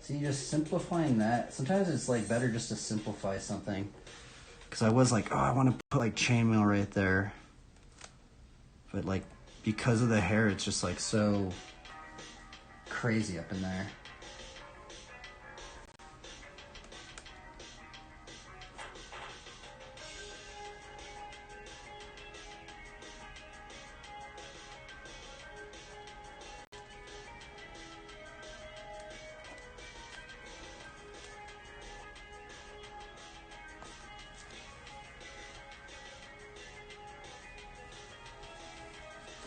See, just simplifying that. Sometimes it's like better just to simplify something. Because I was like, oh, I want to put like chainmail right there. But like, because of the hair, it's just like so crazy up in there.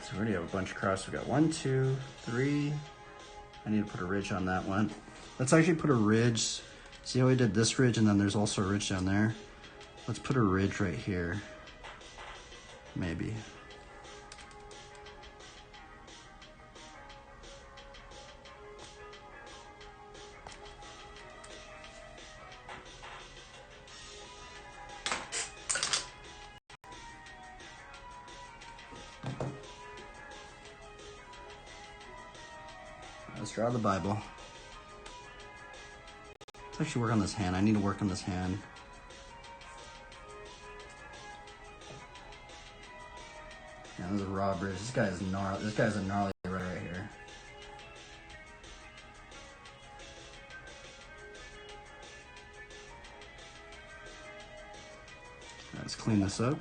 So we already have a bunch across. We got 1, 2, 3. I need to put a ridge on that one. Let's actually put a ridge. See how we did this ridge and then there's also a ridge down there? Let's put a ridge right here. Maybe. Let's draw the Bible. Let's actually work on this hand. I need to work on this hand. Yeah, this is a raw bridge. This guy's gnarly. This guy's a gnarly right here. Let's clean this up.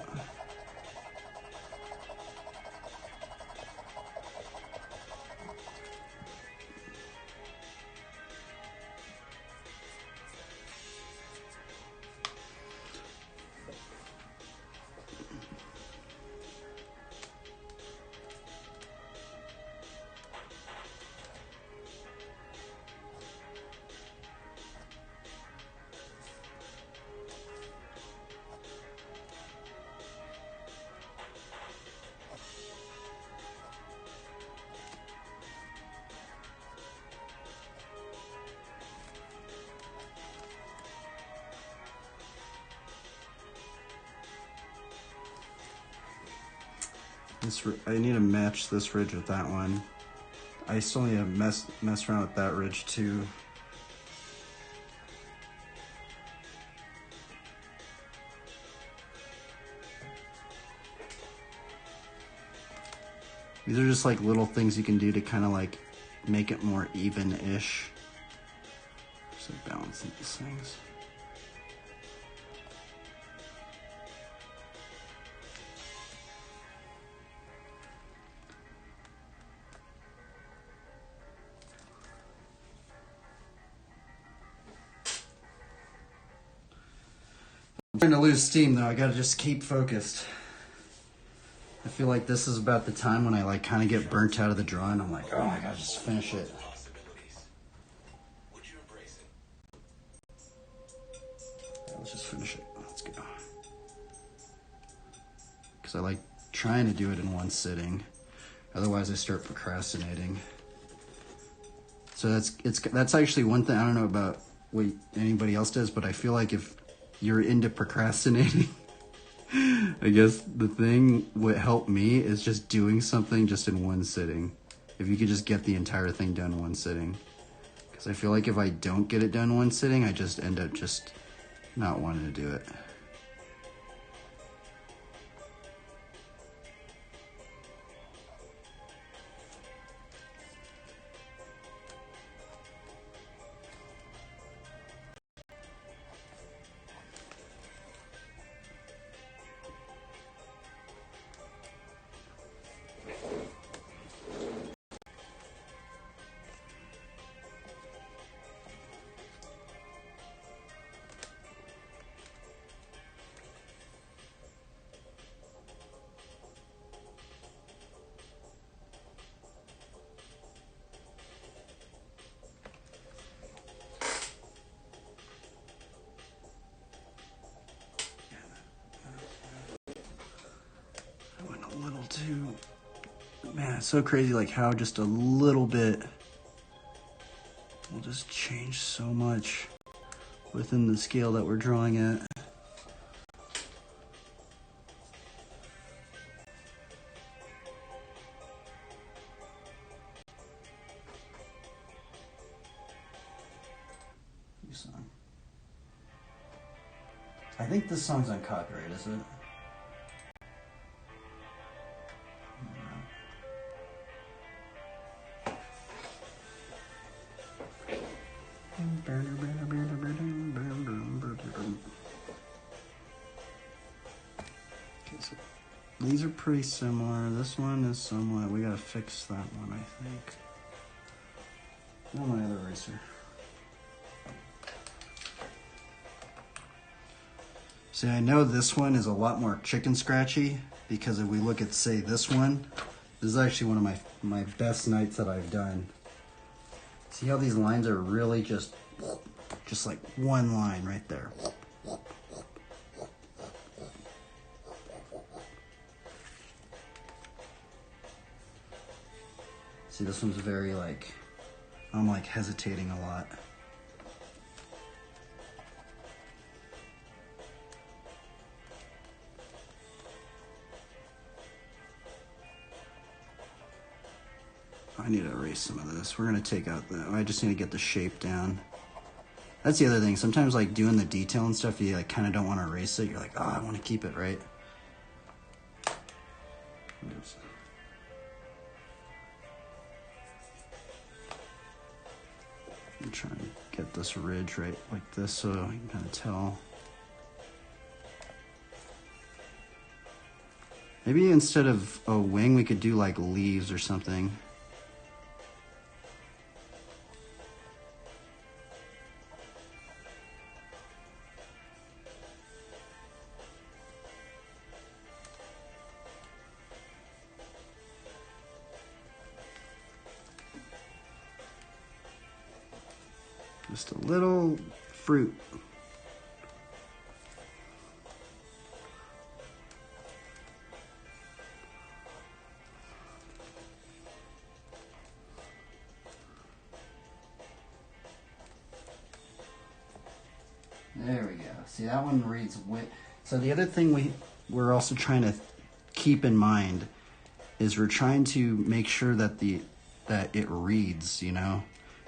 I need to match this ridge with that one. I still need to mess around with that ridge too. These are just like little things you can do to kind of like make it more even-ish. Just like balancing these things. I'm trying to lose steam though. I gotta just keep focused. I feel like this is about the time when I like kind of get burnt out of the drawing. I'm like, oh, I gotta just finish it. Let's just finish it. Let's go. Because I like trying to do it in one sitting. Otherwise, I start procrastinating. So that's actually one thing. I don't know about what anybody else does, but I feel like if you're into procrastinating, I guess the thing what helped me is just doing something just in one sitting. If you could just get the entire thing done in one sitting. Because I feel like if I don't get it done in one sitting, I just end up just not wanting to do it. Too. Man, it's so crazy like how just a little bit will just change so much within the scale that we're drawing at. New song. I think this song's on copyright, is it? Okay, so these are pretty similar. This one is somewhat, we gotta fix that one, I think. Oh, my other eraser. See, I know this one is a lot more chicken scratchy because if we look at, say, this one, this is actually one of my best nights that I've done. See how these lines are really just like one line right there. See, this one's very like, I'm like hesitating a lot. I need to erase some of this. We're gonna take out I just need to get the shape down. That's the other thing. Sometimes like doing the detail and stuff, you like kind of don't want to erase it. You're like, oh, I want to keep it right. Oops. I'm trying to get this ridge right like this so I can kind of tell. Maybe instead of a wing, we could do like leaves or something. Just a little fruit. There we go. See, that one reads wit. So the other thing we're also trying to keep in mind is we're trying to make sure that it reads, you know?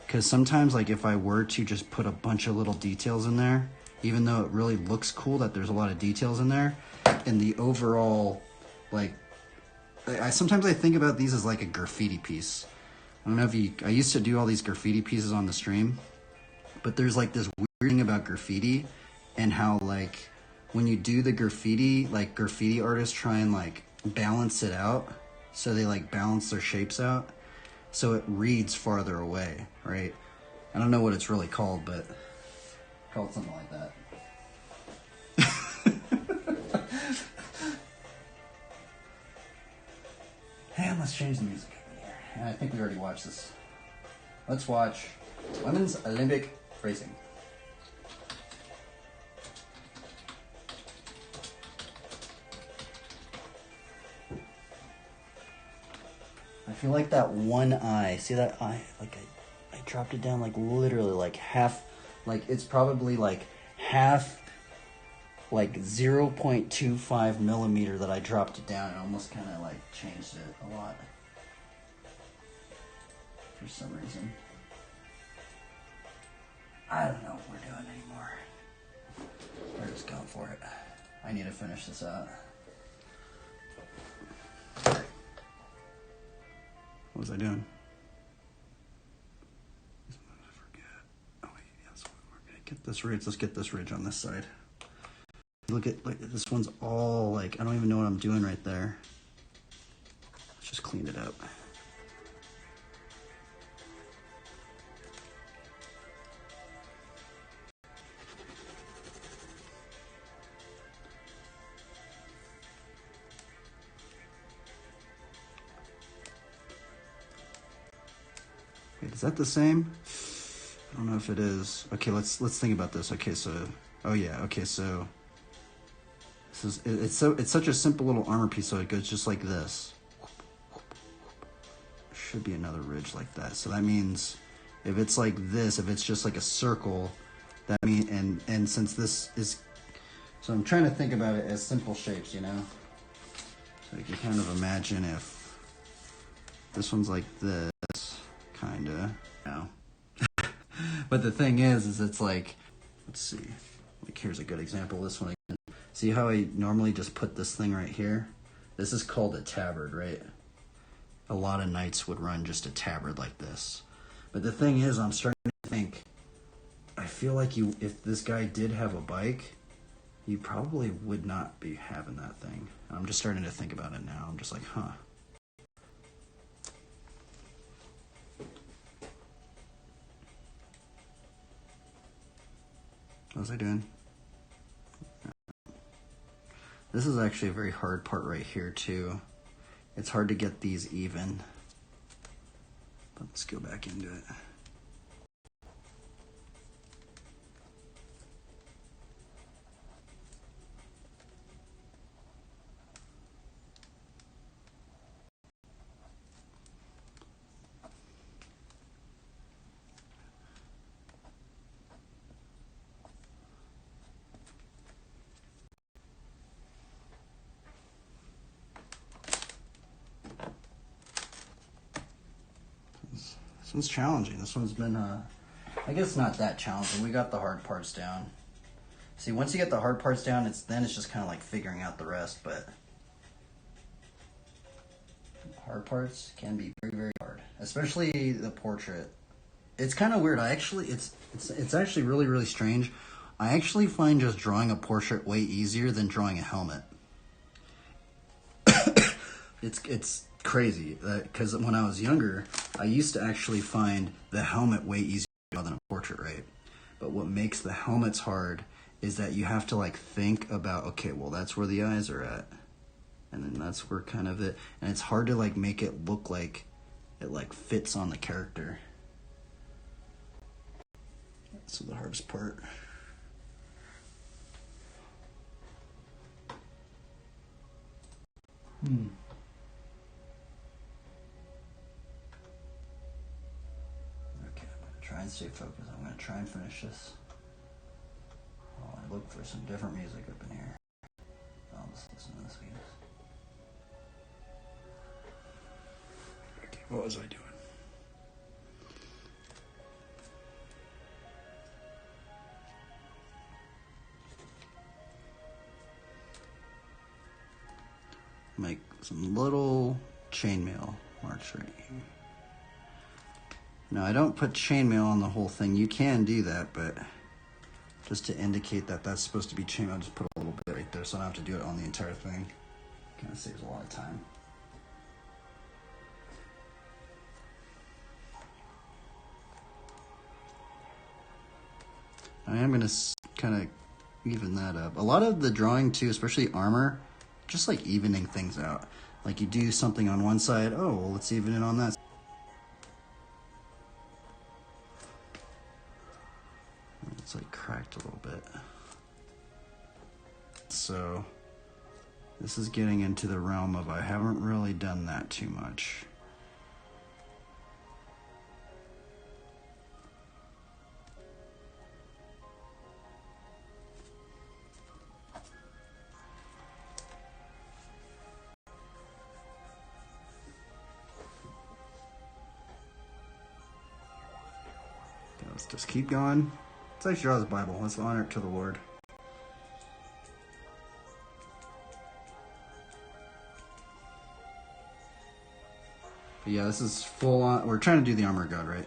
Because sometimes, like, if I were to just put a bunch of little details in there, even though it really looks cool that there's a lot of details in there, and the overall, like, sometimes I think about these as like a graffiti piece. I don't know if I used to do all these graffiti pieces on the stream, but there's like this weird thing about graffiti and how, like, when you do the graffiti, like, graffiti artists try and, like, balance it out. So they, like, balance their shapes out so it reads farther away, right? I don't know what it's really called, but called something like that. And let's change the music up in here. And I think we already watched this. Let's watch Women's Olympic Racing. I feel like that one eye, see that eye? Like I dropped it down like literally like half, like it's probably like half, like 0.25 millimeter that I dropped it down and almost kind of like changed it a lot for some reason. I don't know what we're doing anymore. We're just going for it. I need to finish this out. What was I doing? I forget. Oh wait, yes, we're gonna get this ridge. Let's get this ridge on this side. Look at, like, this one's all like, I don't even know what I'm doing right there. Let's just clean it up. Wait, is that the same? I don't know if it is. Okay, let's think about this. Okay, so, oh yeah, okay, so this is, it's such a simple little armor piece, so it goes just like this. Should be another ridge like that. So that means if it's like this, if it's just like a circle, that means, and since this is, so I'm trying to think about it as simple shapes, you know? So you can kind of imagine if this one's like this, kinda, you know? But the thing is it's like, let's see, like here's a good example, this one again. See how I normally just put this thing right here? This is called a tabard, right? A lot of knights would run just a tabard like this. But the thing is, I'm starting to think, I feel like if this guy did have a bike, you probably would not be having that thing. I'm just starting to think about it now. I'm just like, huh. What was I doing? This is actually a very hard part right here too. It's hard to get these even. But let's go back into it. This one's challenging. This one's been, I guess not that challenging. We got the hard parts down. See, once you get the hard parts down, it's just kind of like figuring out the rest, but hard parts can be very, very hard, especially the portrait. It's kind of weird. It's actually really, really strange. I actually find just drawing a portrait way easier than drawing a helmet. It's crazy because when I was younger, I used to actually find the helmet way easier to draw than a portrait, right? But what makes the helmets hard is that you have to like think about, okay, well, that's where the eyes are at, and then that's where kind of it, and it's hard to like make it look like it like fits on the character. That's the hardest part. Okay, I'm gonna try and stay focused. I'm gonna try and finish this. Oh, I look for some different music up in here. I'll just listen to this, I guess. What was I doing? Make some little chainmail marks right here. Now I don't put chainmail on the whole thing. You can do that, but just to indicate that that's supposed to be chainmail, just put a little bit right there so I don't have to do it on the entire thing. Kind of saves a lot of time. I am going to kind of even that up. A lot of the drawing too, especially armor, just like evening things out. Like you do something on one side, oh, well, let's even it on that side. It's like cracked a little bit. So this is getting into the realm of I haven't really done that too much. Let's just keep going. Let's actually draw his Bible. Let's honor it to the Lord. But yeah, this is full on. We're trying to do the armor of God, right?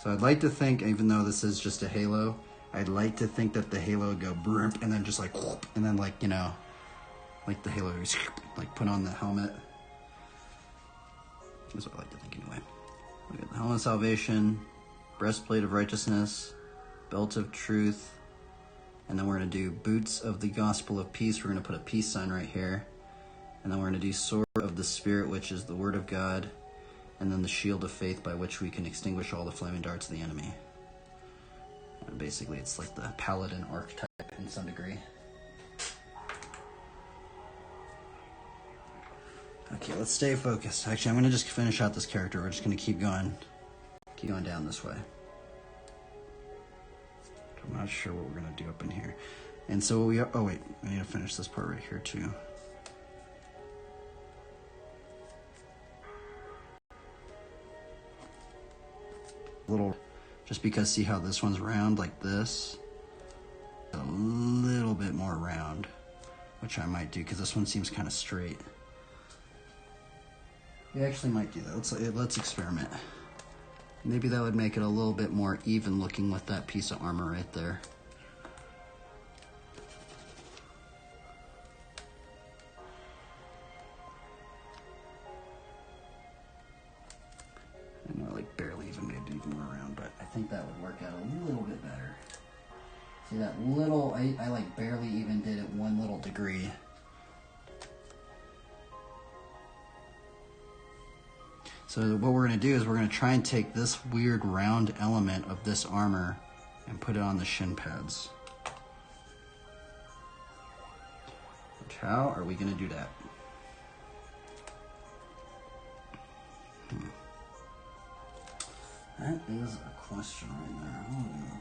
So I'd like to think, even though this is just a halo, I'd like to think that the halo would go brump and then just like whoop, and then like, you know, like the halo is like put on the helmet. That's what I like to think anyway. We got the helmet of salvation, breastplate of righteousness, belt of truth, and then we're going to do boots of the gospel of peace. We're going to put a peace sign right here. And then we're going to do sword of the Spirit, which is the word of God, and then the shield of faith by which we can extinguish all the flaming darts of the enemy. And basically, it's like the Paladin archetype in some degree. Okay, let's stay focused. Actually, I'm going to just finish out this character. We're just going to keep going down this way. I'm not sure what we're going to do up in here. And so we are, oh wait, I need to finish this part right here too. Little, just because see how this one's round like this? A little bit more round, which I might do because this one seems kind of straight. We actually might do that. Let's experiment. Maybe that would make it a little bit more even looking with that piece of armor right there. I know I like barely even made it even more around, but I think that would work out a little bit better. See that little, I like barely even did it 1 little degree. So what we're going to do is we're going to try and take this weird round element of this armor and put it on the shin pads. Which, how are we going to do that? That is a question right there.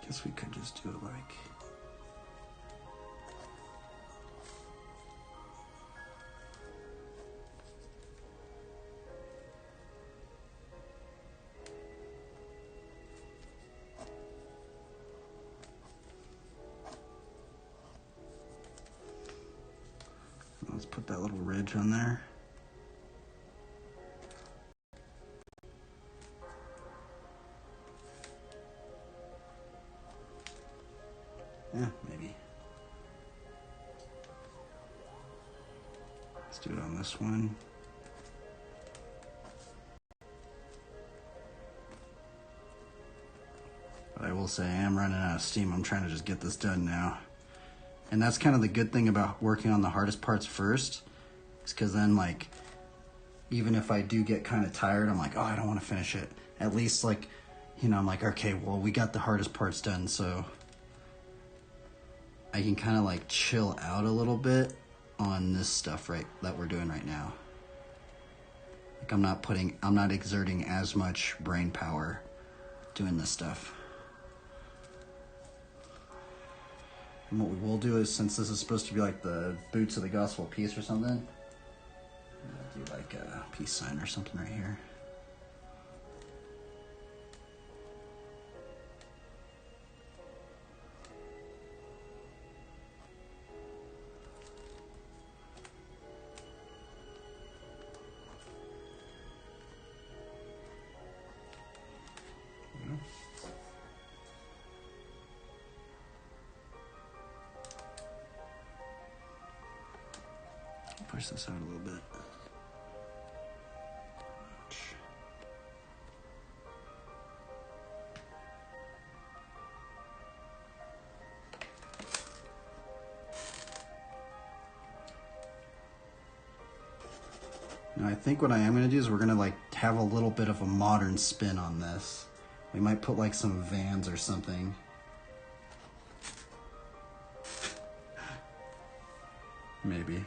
I guess we could just do it like... Let's put that little ridge on there. Yeah, maybe. Let's do it on this one. But I will say I am running out of steam. I'm trying to just get this done now. And that's kind of the good thing about working on the hardest parts first. Is because then, like, even if I do get kind of tired, I'm like, oh, I don't want to finish it. At least, like, you know, I'm like, okay, well, we got the hardest parts done, so I can kind of like chill out a little bit on this stuff that we're doing right now. Like I'm not exerting as much brain power doing this stuff. And what we will do is, since this is supposed to be like the boots of the gospel of peace or something, I'll do like a peace sign or something right here. Push this out a little bit. Now I think what I am going to do is we're going to like have a little bit of a modern spin on this. We might put like some Vans or something. Maybe.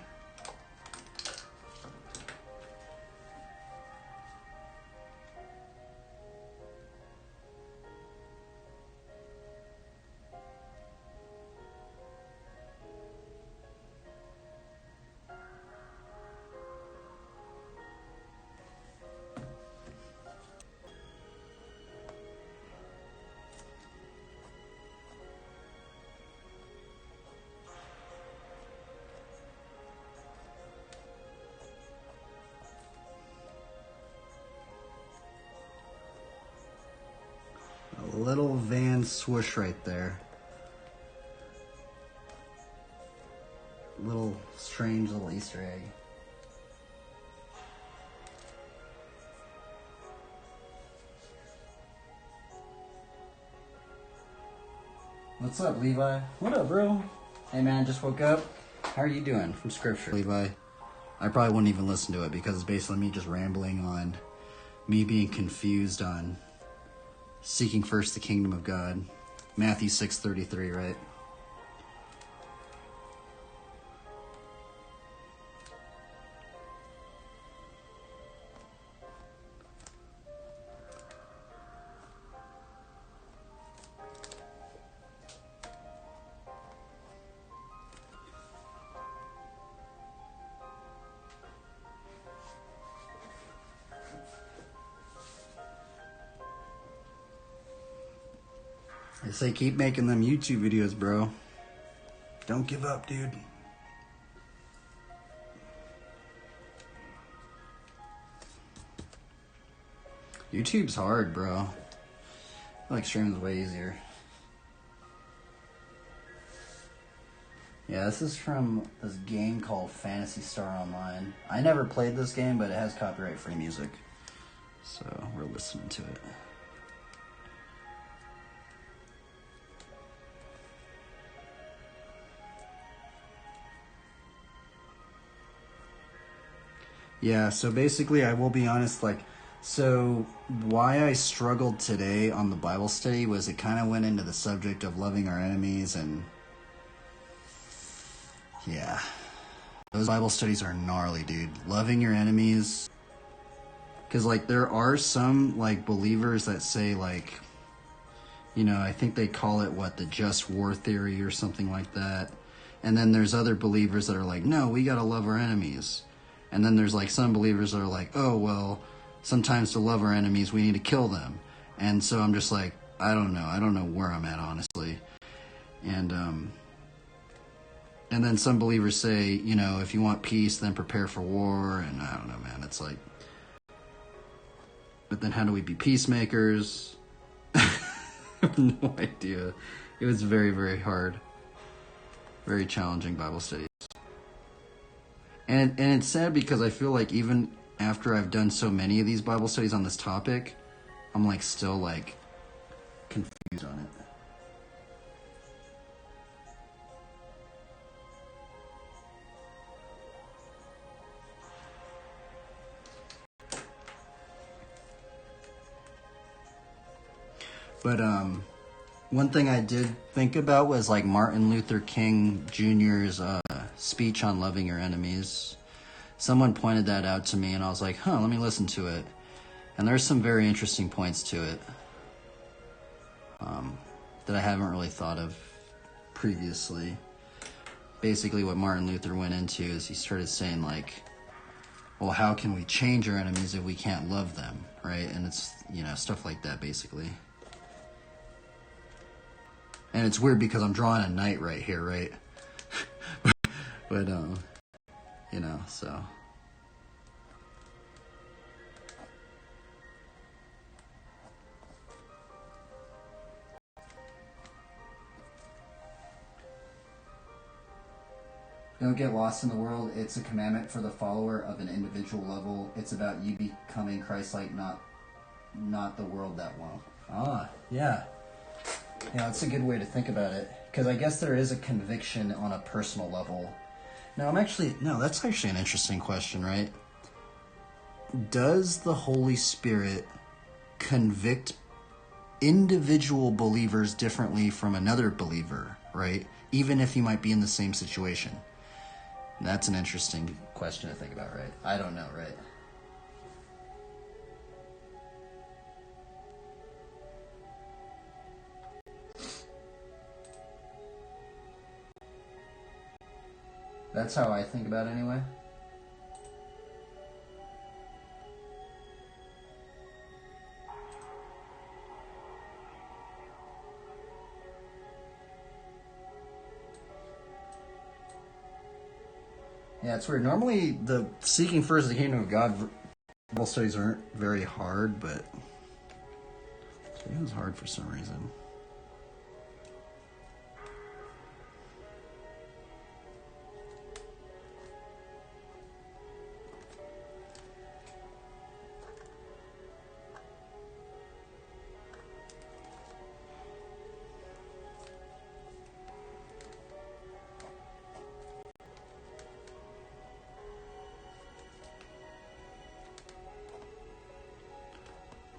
A little Van swoosh right there. Little strange little Easter egg. What's up, Levi? What up, bro? Hey, man, just woke up. How are you doing? From Scripture. Levi, I probably wouldn't even listen to it because it's basically me just rambling on me being confused on seeking first the kingdom of God. Matthew 6:33, right? I say keep making them YouTube videos, bro. Don't give up, dude. YouTube's hard, bro. I like streaming's way easier. Yeah, this is from this game called Phantasy Star Online. I never played this game, but it has copyright-free music. So we're listening to it. Yeah, so basically, I will be honest, like, so why I struggled today on the Bible study was it kind of went into the subject of loving our enemies, and yeah, those Bible studies are gnarly, dude. Loving your enemies, because, like, there are some, like, believers that say, like, you know, I think they call it, what, the just war theory or something like that, and then there's other believers that are like, no, we gotta love our enemies. And then there's like some believers that are like, oh, well, sometimes to love our enemies, we need to kill them. And so I'm just like, I don't know where I'm at, honestly. And then some believers say, you know, if you want peace, then prepare for war. And I don't know, man, it's like, but then how do we be peacemakers? I have no idea. It was very, very hard. Very challenging Bible study. And it's sad because I feel like even after I've done so many of these Bible studies on this topic, I'm like still like confused on it. But one thing I did think about was like Martin Luther King Jr.'s speech on loving your enemies. Someone pointed that out to me, and I was like, huh, let me listen to it. And there's some very interesting points to it that I haven't really thought of previously. Basically, what Martin Luther went into is he started saying, like, well, how can we change our enemies if we can't love them, right? And it's, you know, stuff like that, basically. And it's weird because I'm drawing a knight right here, right? But, you know, so... Don't get lost in the world. It's a commandment for the follower of an individual level. It's about you becoming Christ-like, not the world that won't. Ah, yeah. Yeah, that's a good way to think about it. Because I guess there is a conviction on a personal level. No, that's actually an interesting question, right? Does the Holy Spirit convict individual believers differently from another believer, right? Even if you might be in the same situation. That's an interesting question to think about, right? I don't know, right? That's how I think about it anyway. Yeah, it's weird. Normally, the seeking first the kingdom of God Bible studies aren't very hard, but it was hard for some reason.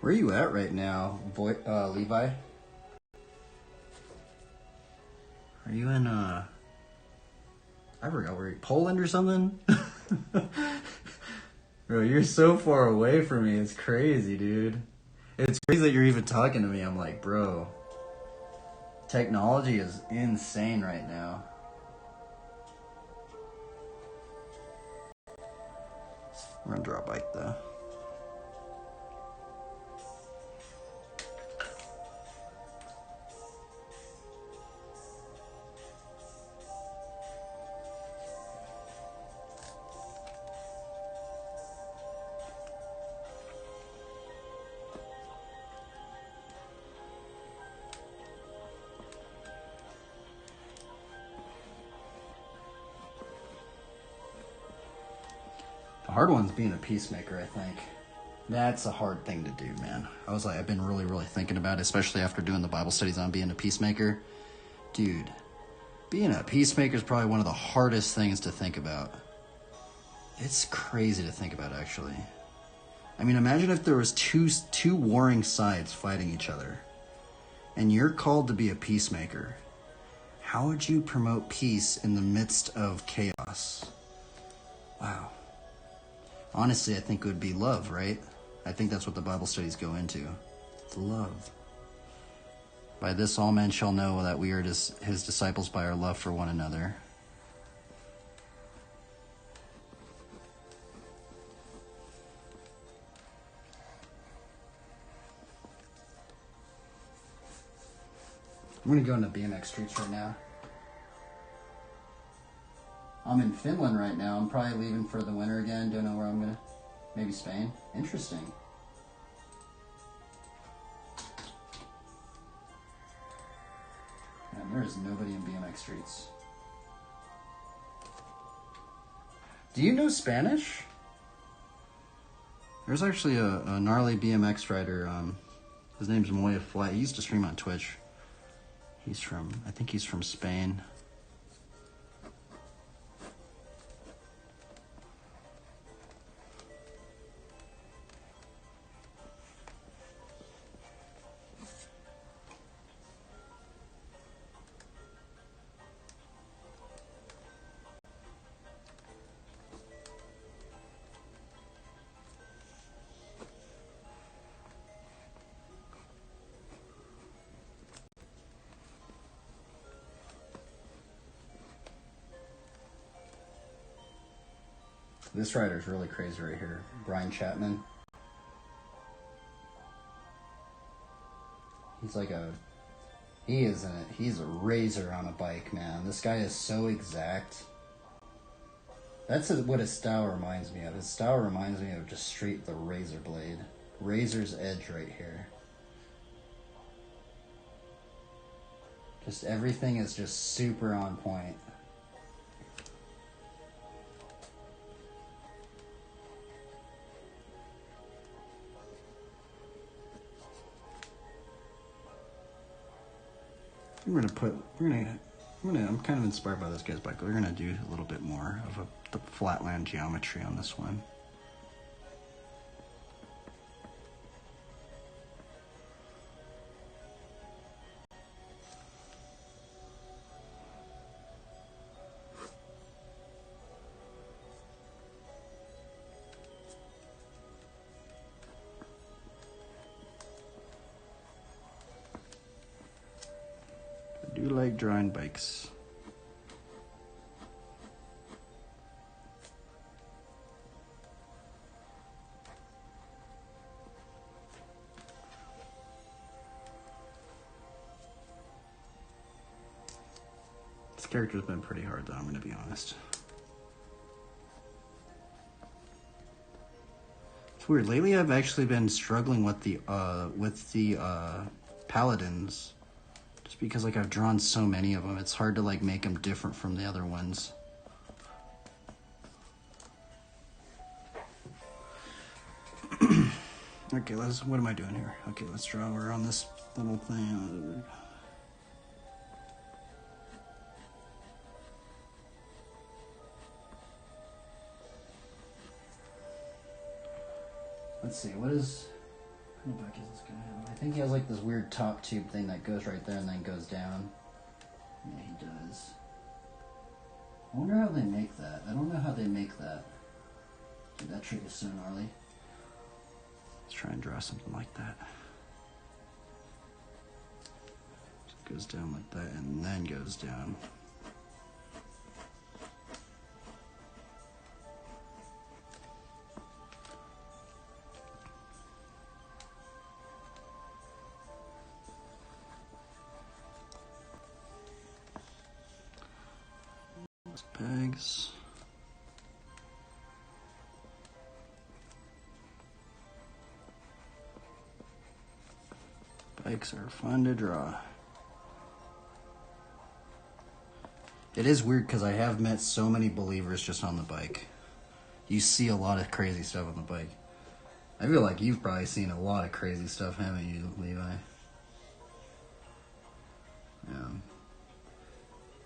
Where are you at right now, Levi? Are you in, I forgot where Poland or something? Bro, you're so far away from me. It's crazy, dude. It's crazy that you're even talking to me. I'm like, bro, technology is insane right now. We're gonna draw a bike, though. The hard one's being a peacemaker, I think. That's a hard thing to do, man. I was like, I've been really, really thinking about it, especially after doing the Bible studies on being a peacemaker. Dude, being a peacemaker is probably one of the hardest things to think about. It's crazy to think about, actually. I mean, imagine if there was two warring sides fighting each other, and you're called to be a peacemaker. How would you promote peace in the midst of chaos? Wow. Honestly, I think it would be love, right? I think that's what the Bible studies go into. It's love. By this all men shall know that we are his disciples by our love for one another. I'm going to go into BMX streets right now. I'm in Finland right now. I'm probably leaving for the winter again. Don't know where I'm going to. Maybe Spain. Interesting. Man, there is nobody in BMX streets. Do you know Spanish? There's actually a gnarly BMX rider. His name's Moya Fly. He used to stream on Twitch. I think he's from Spain. This rider's really crazy right here. Brian Chapman. He's like a... he's a razor on a bike, man. This guy is so exact. That's what his style reminds me of. His style reminds me of just straight the razor blade. Razor's edge right here. Just everything is just super on point. I'm kind of inspired by this guy's bike. We're gonna do a little bit more of the flatland geometry on this one. I do like drawing bikes. This character's been pretty hard though, I'm gonna be honest. It's weird. Lately I've actually been struggling with the paladins. Just because like I've drawn so many of them, it's hard to like make them different from the other ones. Okay, what am I doing here? Okay, let's draw. We're on this little thing. Let's see, what kind of bike is this guy have? I think he has like this weird top tube thing that goes right there and then goes down. Yeah, he does. I wonder how they make that. I don't know how they make that. Dude, that trick is so gnarly. Let's try and draw something like that. So it goes down like that and then goes down. Pegs. Bikes are fun to draw. It is weird because I have met so many believers just on the bike. You see a lot of crazy stuff on the bike. I feel like you've probably seen a lot of crazy stuff, haven't you, Levi? Yeah.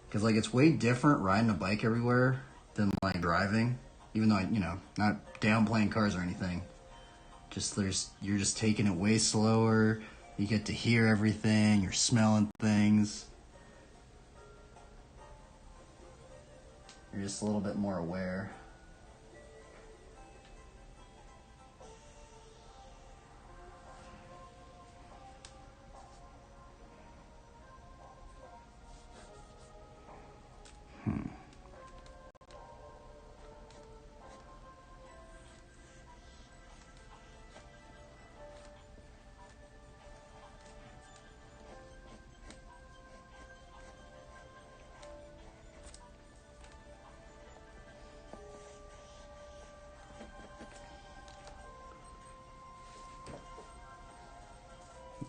Because like it's way different riding a bike everywhere than like driving. Even though not downplaying cars or anything. You're just taking it way slower. You get to hear everything. You're smelling things. You're just a little bit more aware.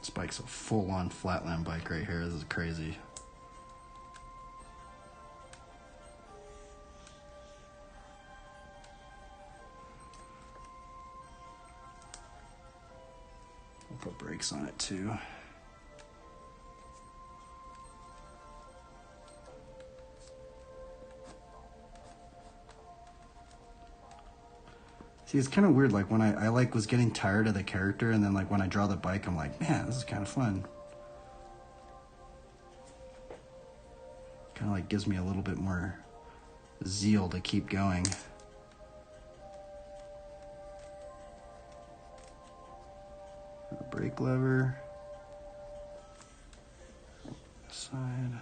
This bike's a full-on flatland bike right here. This is crazy. I'll put brakes on it too. See, it's kind of weird, like when I like was getting tired of the character, and then like when I draw the bike, I'm like, man, this is kind of fun. Kind of like gives me a little bit more zeal to keep going. A brake lever. Side.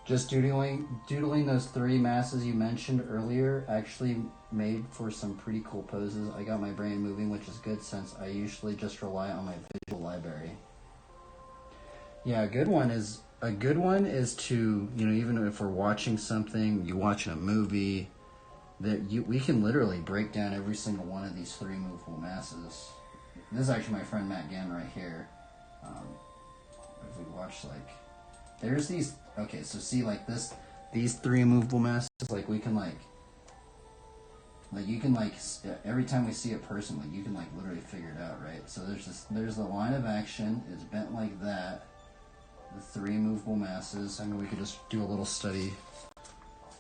Just doodling those 3 masses you mentioned earlier actually made for some pretty cool poses. I got my brain moving, which is good since I usually just rely on my visual library. Yeah, a good one is to, even if we're watching something, you're watching a movie, we can literally break down every single one of these 3 movable masses. This is actually my friend Matt Gann right here. If we watch there's these. Okay, so see these 3 movable masses. We can you can every time we see a person, you can literally figure it out, right? So there's the line of action. It's bent like that. The 3 movable masses. I mean, we could just do a little study,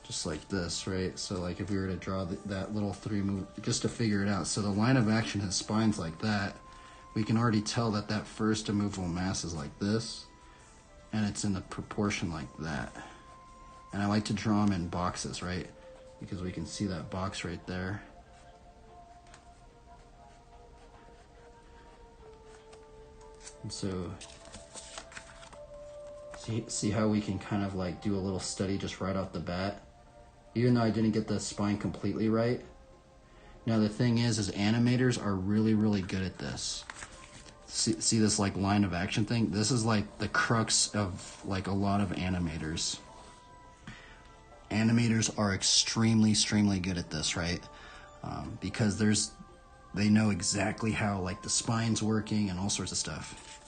just like this, right? So if we were to draw that little 3 move, just to figure it out. So the line of action has spines like that. We can already tell that first immovable mass is like this, and it's in the proportion like that. And I like to draw them in boxes, right? Because we can see that box right there. And so, see how we can kind of do a little study just right off the bat, even though I didn't get the spine completely right. Now the thing is animators are really, really good at this. See this line of action thing? This is the crux of a lot of animators. Animators are extremely, extremely good at this, right? Because they know exactly how the spine's working and all sorts of stuff.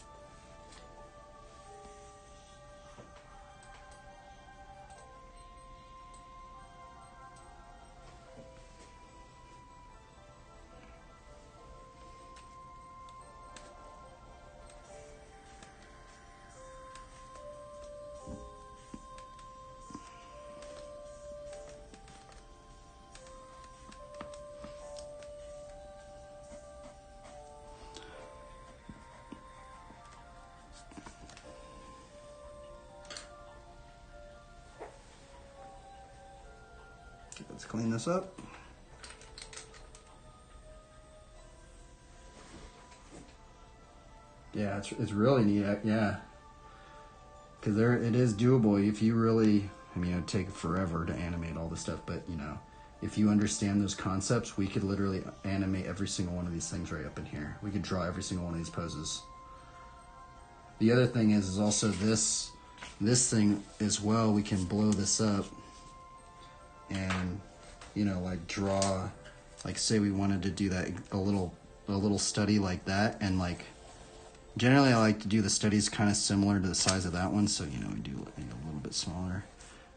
Let's clean this up. Yeah, it's really neat. Yeah, because it is doable if you really. I mean, it'd take forever to animate all this stuff, but if you understand those concepts, we could literally animate every single one of these things right up in here. We could draw every single one of these poses. The other thing is also this thing as well. We can blow this up and draw, say we wanted to do that a little study like that, and generally I like to do the studies kind of similar to the size of that one, so we do a little bit smaller,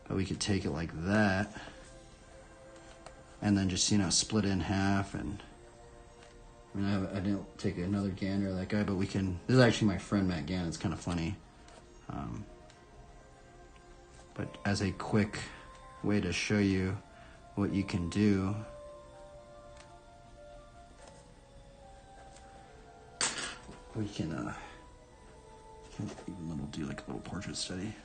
but we could take it like that and then just split it in half. And I mean, I didn't take another gander of that guy, but we can. This is actually my friend Matt Gann. It's kind of funny, but as a quick way to show you what you can do, we can do a little portrait study.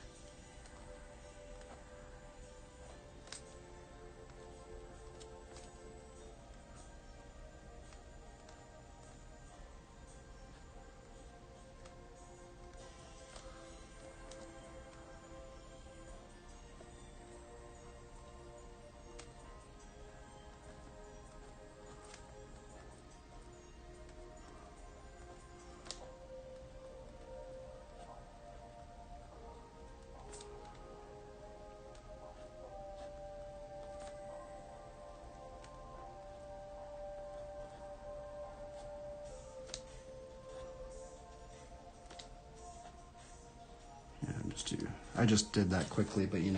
I just did that quickly, but you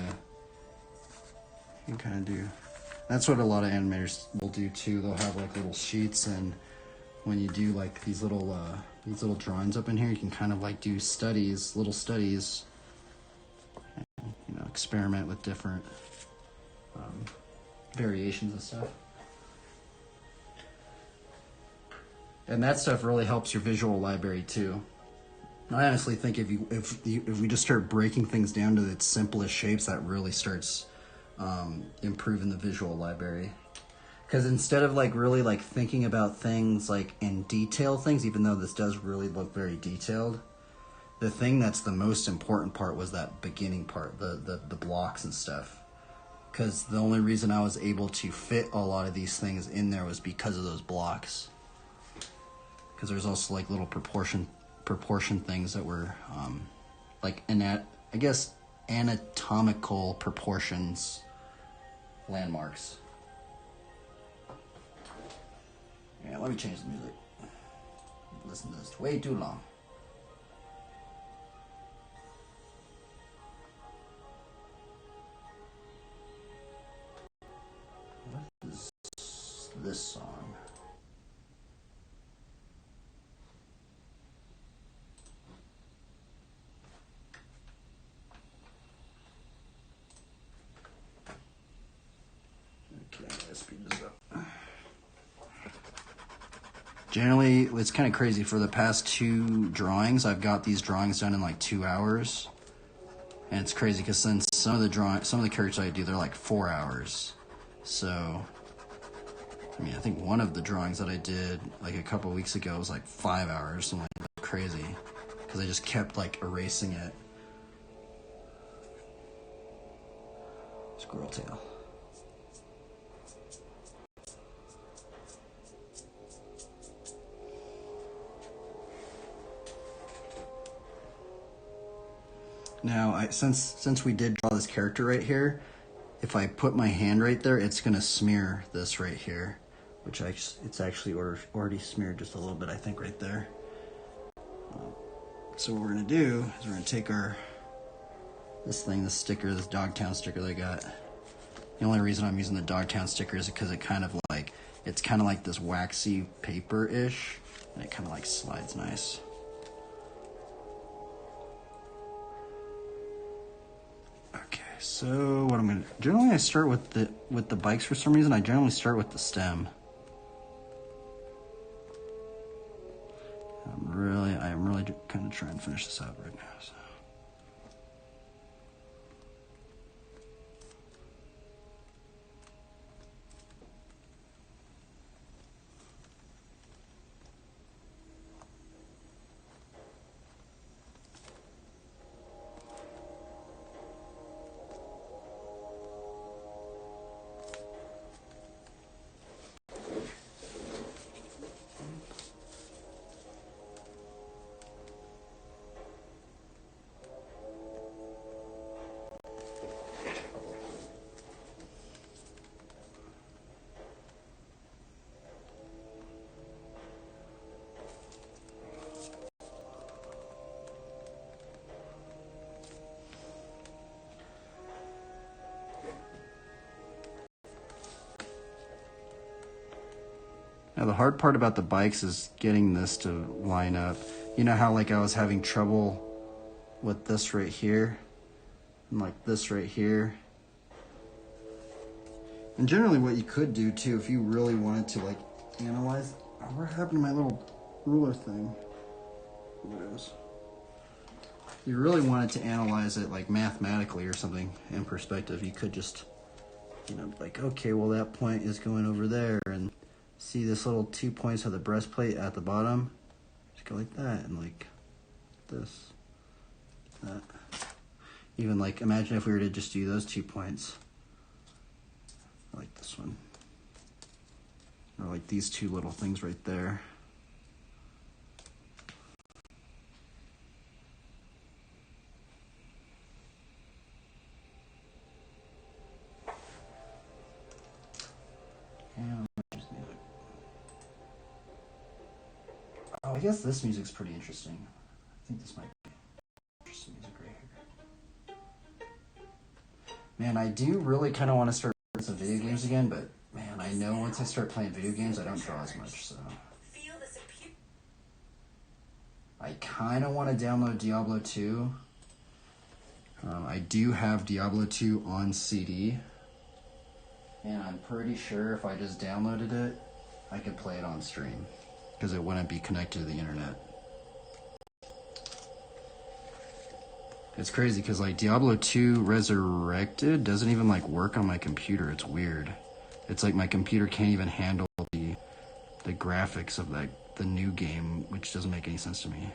can kind of do. That's what a lot of animators will do too. They'll have little sheets, and when you do these little drawings up in here, you can kind of do little studies, and, experiment with different variations of stuff. And that stuff really helps your visual library too. I honestly think if we just start breaking things down to its simplest shapes, that really starts improving the visual library. Because instead of really thinking about things in detail things, even though this does really look very detailed, the thing that's the most important part was that beginning part, the blocks and stuff. Because the only reason I was able to fit a lot of these things in there was because of those blocks. Because there's also like little proportion things that were like I guess anatomical proportions landmarks. Yeah, let me change the music. Listen to this way too long. What is this song? Okay, let's speed this up. Generally, it's kind of crazy. For the past 2 drawings, I've got these drawings done in like 2 hours. And it's crazy because since some of the characters I do, they're like 4 hours. So, I mean, I think one of the drawings that I did like a couple weeks ago was like 5 hours, something like that. Crazy. Because I just kept like erasing it. Squirrel tail. Now, since we did draw this character right here, if I put my hand right there, it's gonna smear this right here, which it's actually already smeared just a little bit, I think, right there. So what we're gonna do is we're gonna take this sticker, this Dogtown sticker that I got. The only reason I'm using the Dogtown sticker is because it's kind of like this waxy paper-ish, and it kind of like slides nice. So what I'm gonna generally I start with the bikes for some reason. I generally start with the stem. I'm really kind of trying to finish this out right now. So. Now the hard part about the bikes is getting this to line up. You know how like I was having trouble with this right here and like this right here. And generally what you could do too, if you really wanted to like analyze, what happened to my little ruler thing? There it is. If you really wanted to analyze it like mathematically or something in perspective, you could just, like, okay, well that point is going over there, and see this little 2 points of the breastplate at the bottom? Just go like that, and like this, that. Even like, imagine if we were to just do those 2 points. Like this one. Or like these 2 little things right there. And oh, I guess this music's pretty interesting. I think this might be interesting music right here. Man, I do really kind of want to start some video games again, but man, I know once I start playing video games, I don't draw as much, so. I kind of want to download Diablo 2. I do have Diablo 2 on CD, and I'm pretty sure if I just downloaded it, I could play it on stream, because it wouldn't be connected to the internet. It's crazy, because like Diablo 2 Resurrected doesn't even like work on my computer. It's weird. It's like my computer can't even handle the graphics of like the new game, which doesn't make any sense to me.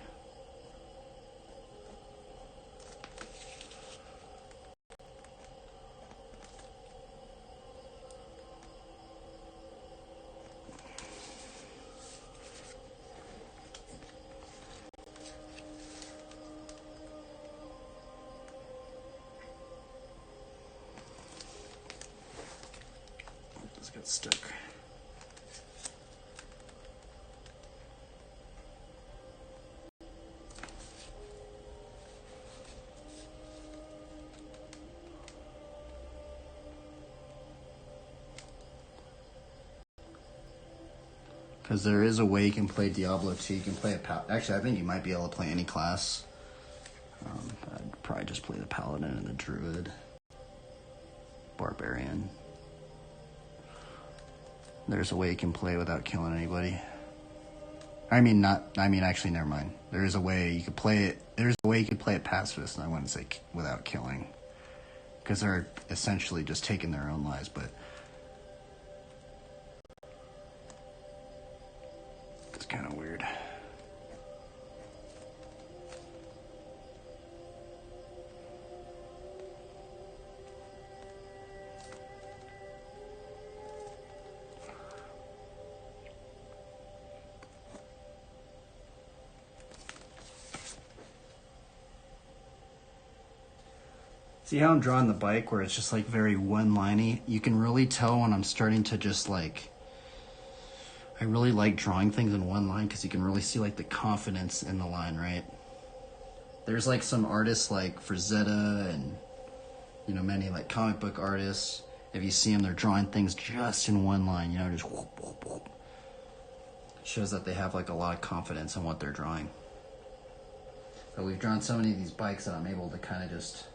got stuck. Because there is a way you can play Diablo 2. You can play actually, I think you might be able to play any class. I'd probably just play the Paladin and the Druid. Barbarian. There's a way you can play without killing anybody. Actually, never mind. There is a way you could play it. There's a way you could play it pacifist, and I wouldn't say without killing. Because they're essentially just taking their own lives, but it's kind of weird. See how I'm drawing the bike where it's just like very one-liney? You can really tell when I'm starting to just like, I really like drawing things in one line because you can really see like the confidence in the line, right? There's like some artists like Frazetta and, you know, many like comic book artists. If you see them, they're drawing things just in one line, you know, just whoop, whoop, whoop. It shows that they have like a lot of confidence in what they're drawing. But we've drawn so many of these bikes that I'm able to kind of just,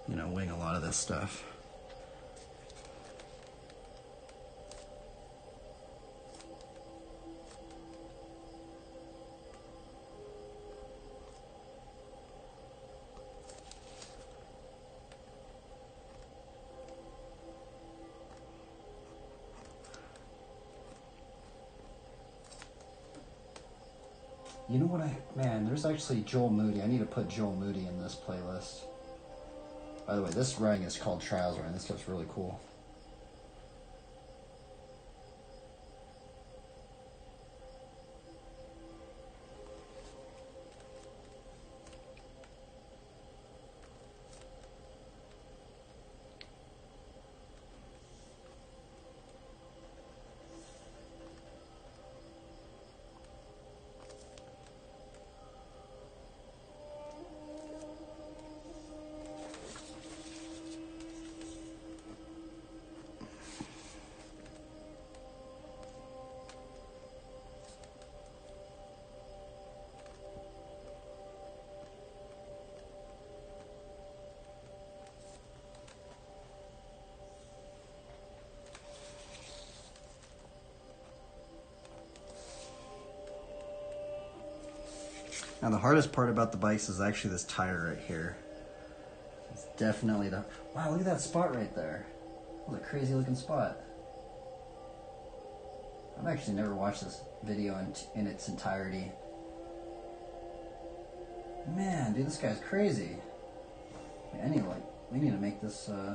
you know, wing a lot of this stuff. You know what man, there's actually Joel Moody. I need to put Joel Moody in this playlist. By the way, this writing is called Trials Writing. This stuff's really cool. Now the hardest part about the bikes is actually this tire right here. It's definitely the... Wow, look at that spot right there. What a crazy looking spot. I've actually never watched this video in its entirety. Man, dude, this guy's crazy. We need to make this smaller.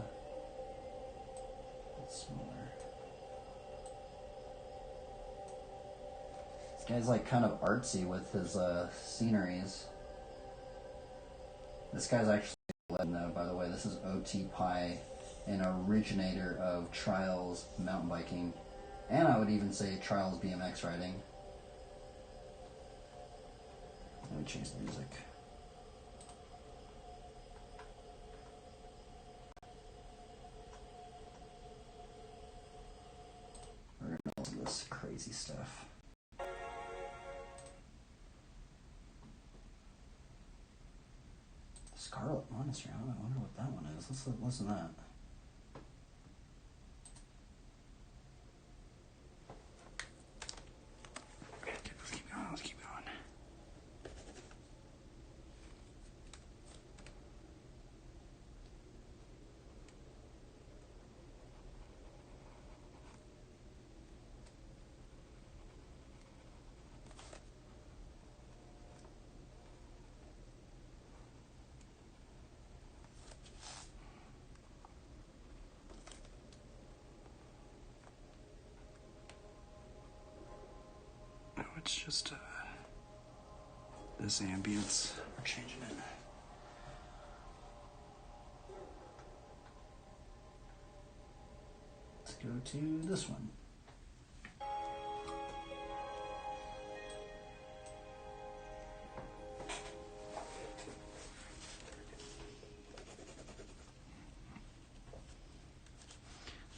This guy's like kind of artsy with his sceneries. This guy's actually by the way, this is O.T. Pie, an originator of Trials mountain biking, and I would even say Trials BMX riding. Let me change the music. We're gonna listen to this crazy stuff. Scarlet Monastery. I wonder what that one is. Let's listen to that. Okay, let's keep going. Let's keep going. It's just this ambience. We're changing it. go to this one.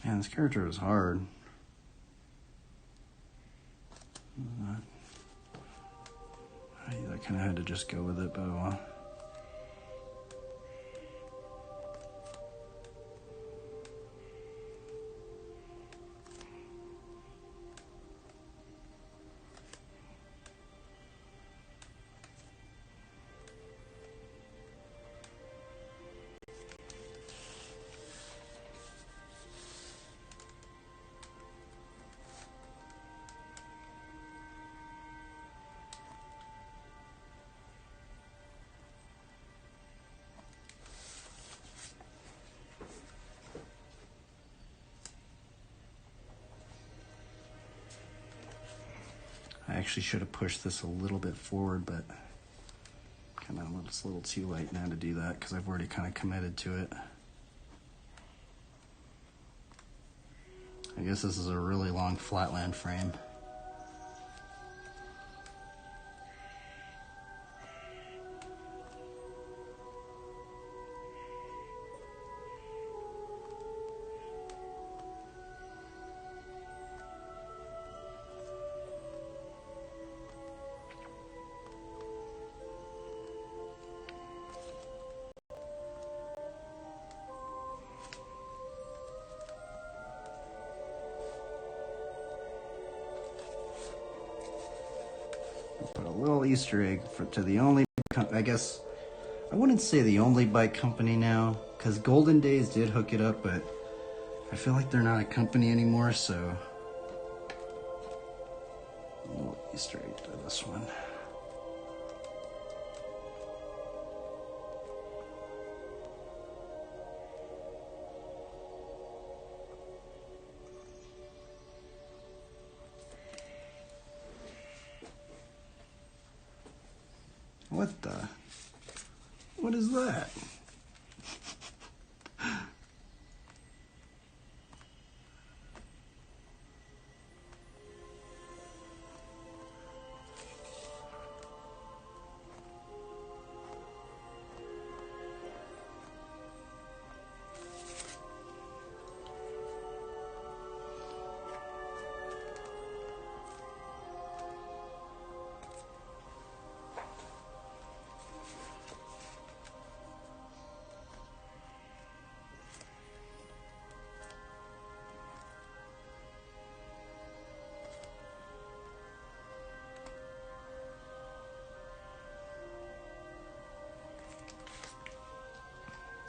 Man, this character is hard. I kind of had to just go with it, but oh well. I actually should have pushed this a little bit forward, but it's a little too late now to do that because I've already kind of committed to it. I guess this is a really long flatland frame. Put a little Easter egg to the only, I guess, I wouldn't say the only bike company now, because Golden Days did hook it up, but I feel like they're not a company anymore, so a little Easter egg to this one. What is that?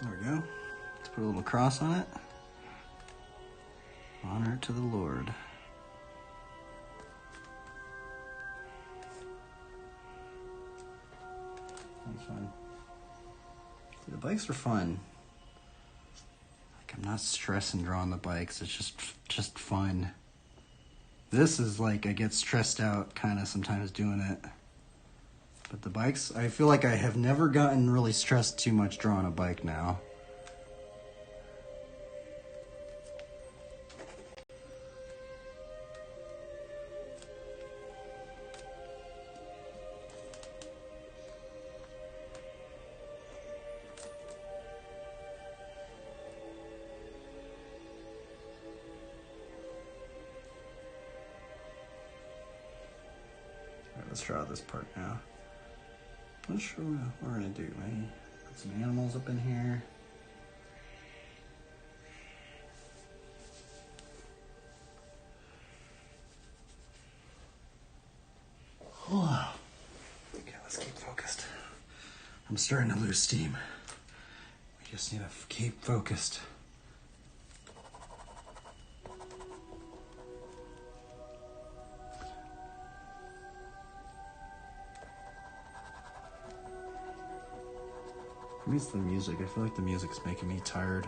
There we go. Let's put a little cross on it. Honor to the Lord. That's fun. See, the bikes are fun. Like, I'm not stressing drawing the bikes. It's just fun. This is like I get stressed out kind of sometimes doing it. But the bikes, I feel like I have never gotten really stressed too much drawing a bike now. All right, let's draw this part now. Not sure what we're gonna do. Maybe put some animals up in here. Okay, let's keep focused. I'm starting to lose steam. We just need to keep focused. For me, it's the music. I feel like the music's making me tired.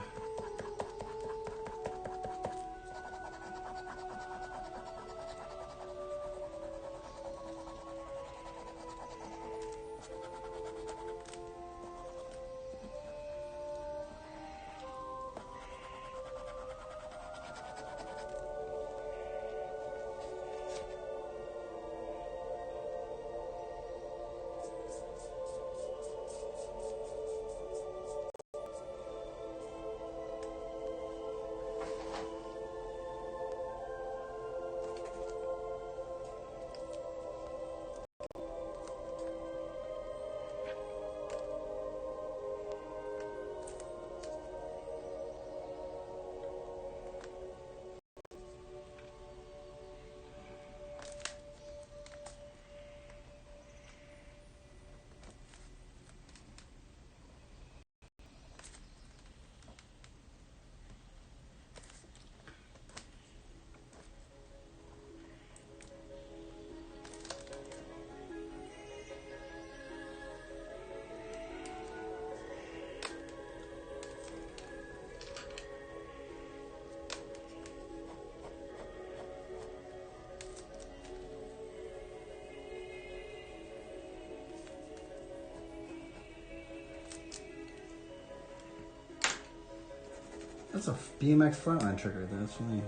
That's a BMX frontline trick right there. That's funny.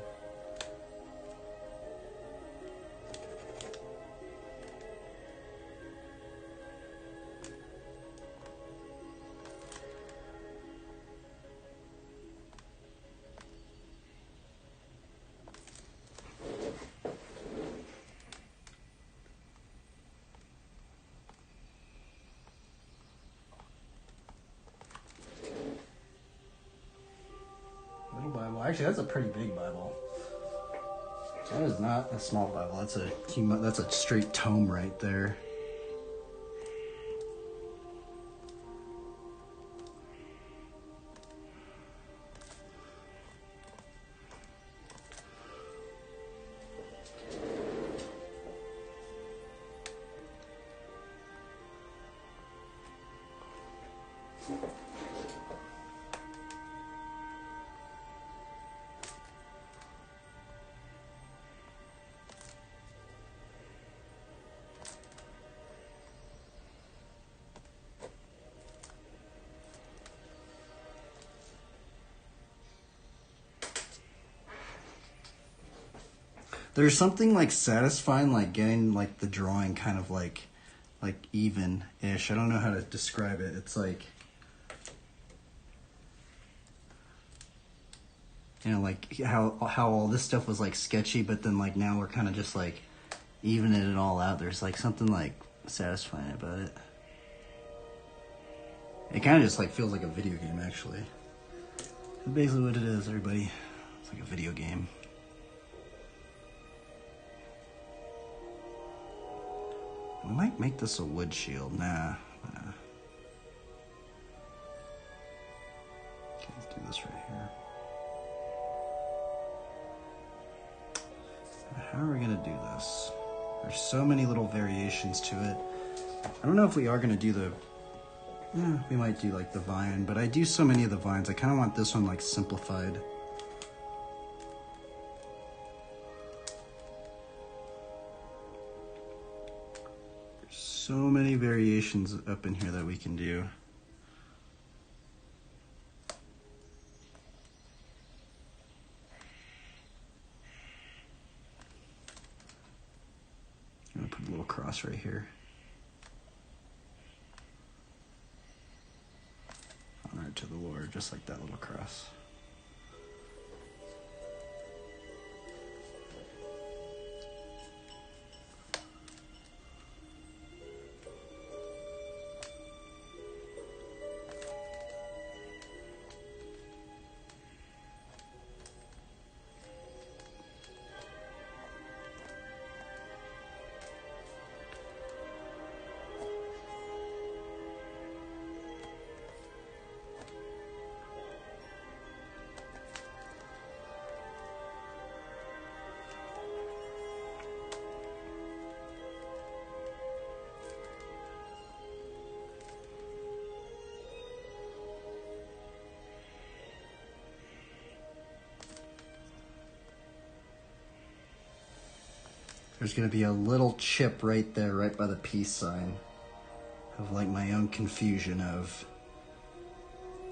Little Bible. Actually, that's a pretty big Bible. That is not a small Bible. That's a straight tome right there. There's something like satisfying, like getting like the drawing kind of like even-ish. I don't know how to describe it. It's like, you know, like how all this stuff was like sketchy, but then like now we're kind of just like evening it all out. There's like something like satisfying about it. It kind of just like feels like a video game, actually. That's basically what it is, everybody. It's like a video game. We might make this a wood shield. Nah. Okay, let's do this right here. How are we gonna do this? There's so many little variations to it. I don't know if we are gonna do the... Yeah, we might do like the vine, but I do so many of the vines. I kind of want this one like simplified. So many variations up in here that we can do. I'm gonna put a little cross right here. Honor to the Lord, just like that little cross. There's going to be a little chip right there, right by the peace sign, of like my own confusion of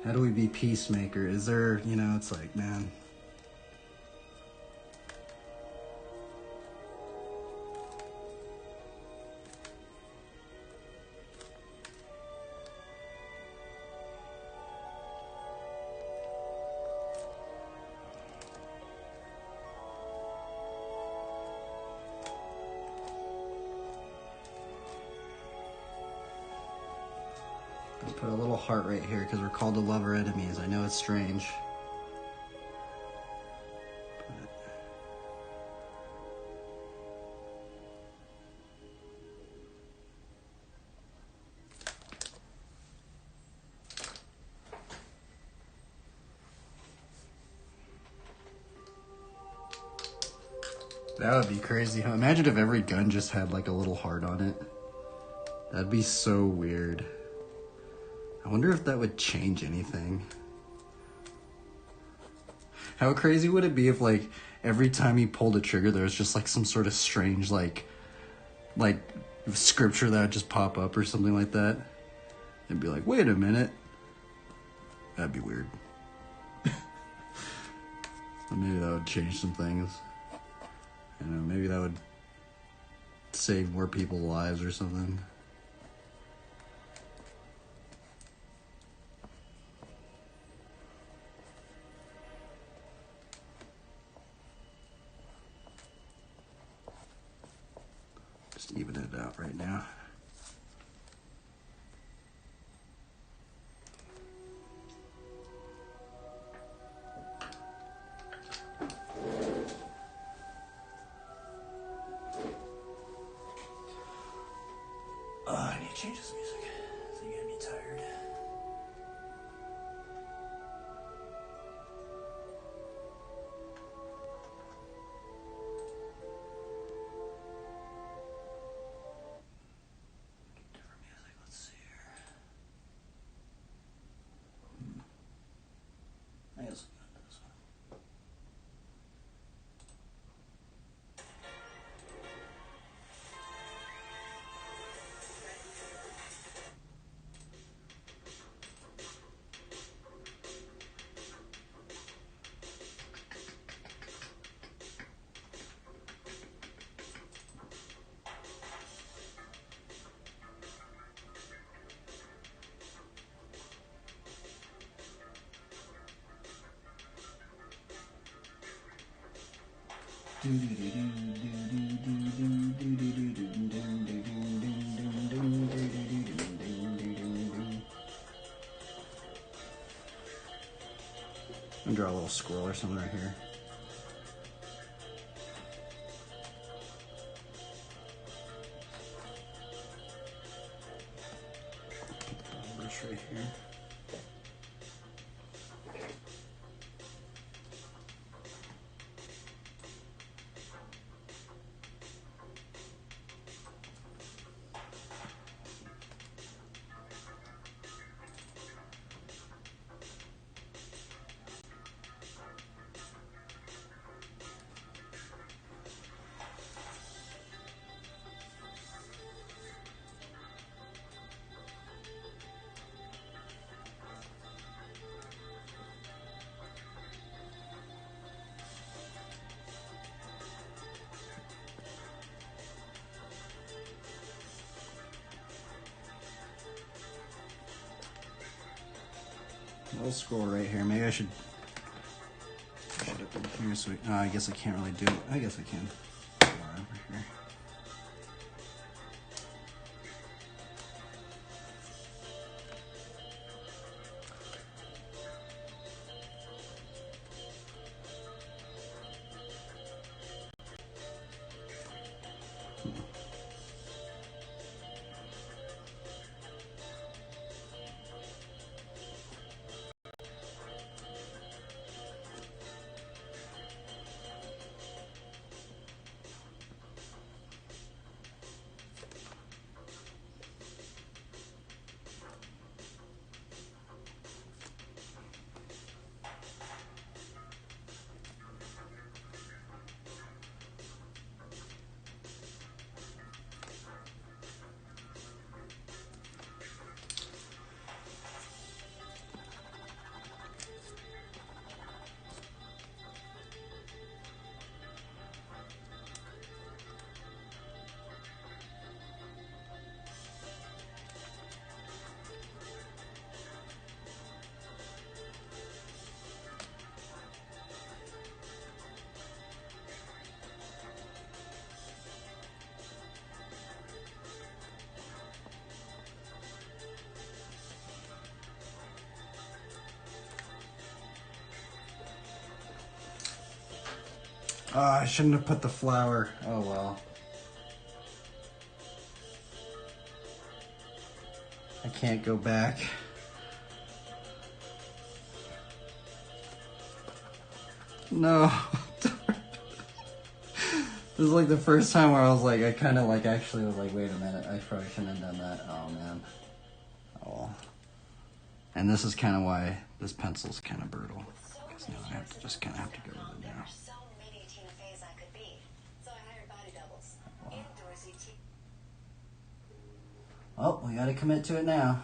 how do we be peacemaker? Is there, you know, it's like, man. Put a little heart right here because we're called to love our enemies. I know it's strange. That would be crazy, huh? Imagine if every gun just had like a little heart on it. That'd be so weird. I wonder if that would change anything. How crazy would it be if like every time he pulled a trigger there was just like some sort of strange like scripture that would just pop up or something like that? It'd be like, wait a minute. That'd be weird. Maybe that would change some things. You know, maybe that would save more people's lives or something. Just even it out right now. I need to change this music. I think I'd be tired. Different music. Let's see here. I guess I'll go to this one. I'm gonna draw a little squirrel or something right here. Brush right here. A little scroll right here. Maybe I should push it up in here so we, I guess I can't really do it. I guess I can. Over here. Oh, I shouldn't have put the flower. Oh well. I can't go back. No. This is like the first time where I was like, I kind of like actually was like, wait a minute, I probably shouldn't have done that. Oh man. Oh well. And this is kind of why this pencil's kind of brutal. Because now I have to just kind of have to go with it now. Well, we gotta commit to it now.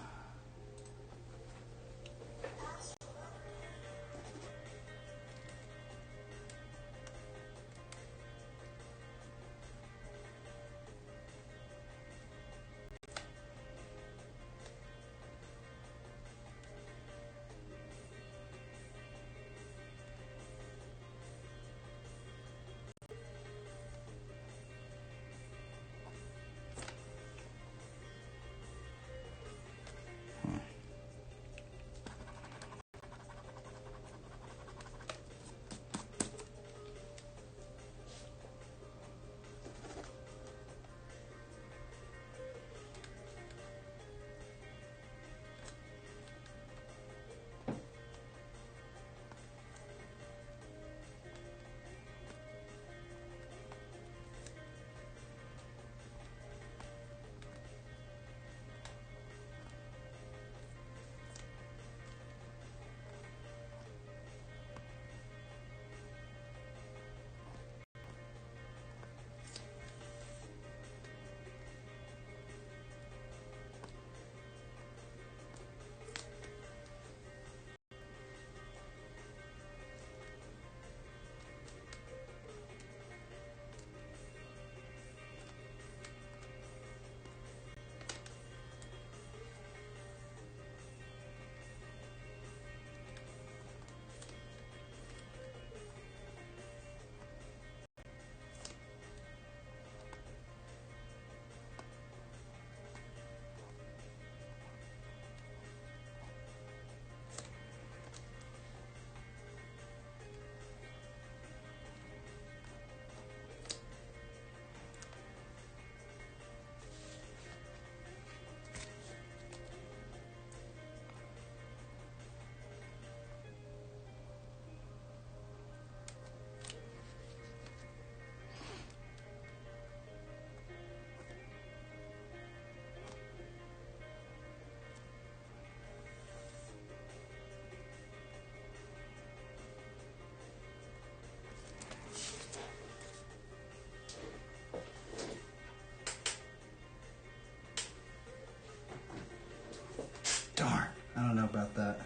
don't know about that.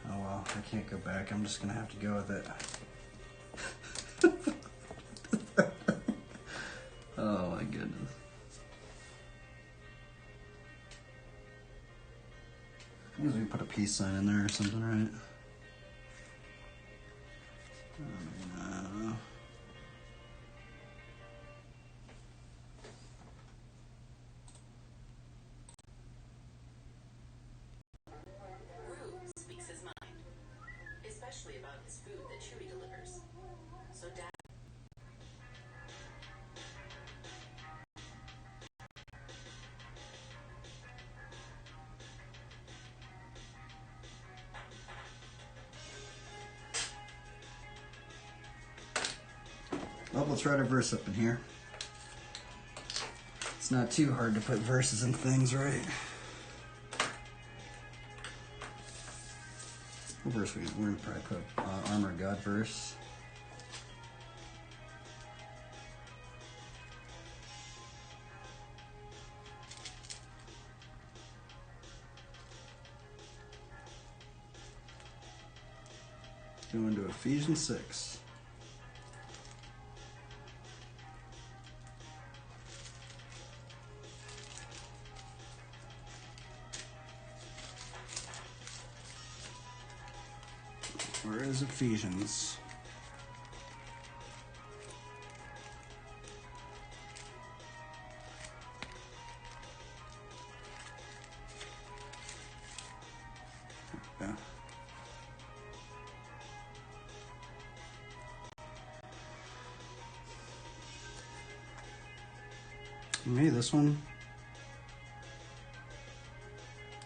Oh well, I can't go back. I'm just gonna have to go with it. Oh my goodness. I guess we put a peace sign in there or something, right? Rue speaks his mind, especially about his food that Chewie delivers. So Dad. Well, let's write a verse up in here. It's not too hard to put verses in things, right? What verse we're gonna probably put Armor of God verse. Go into Ephesians 6. Where is Ephesians? Yeah. Maybe this one.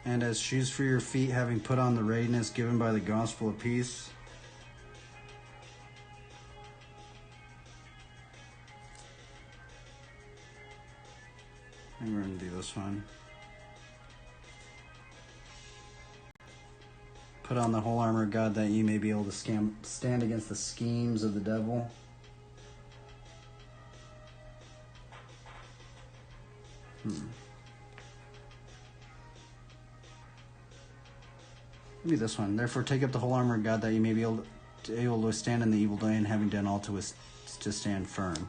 And as shoes for your feet, having put on the readiness given by the gospel of peace. I think we're going to do this one. Put on the whole armor of God that you may be able to stand against the schemes of the devil. Maybe this one. Therefore, take up the whole armor of God that you may be able to withstand in the evil day, and having done all to stand firm.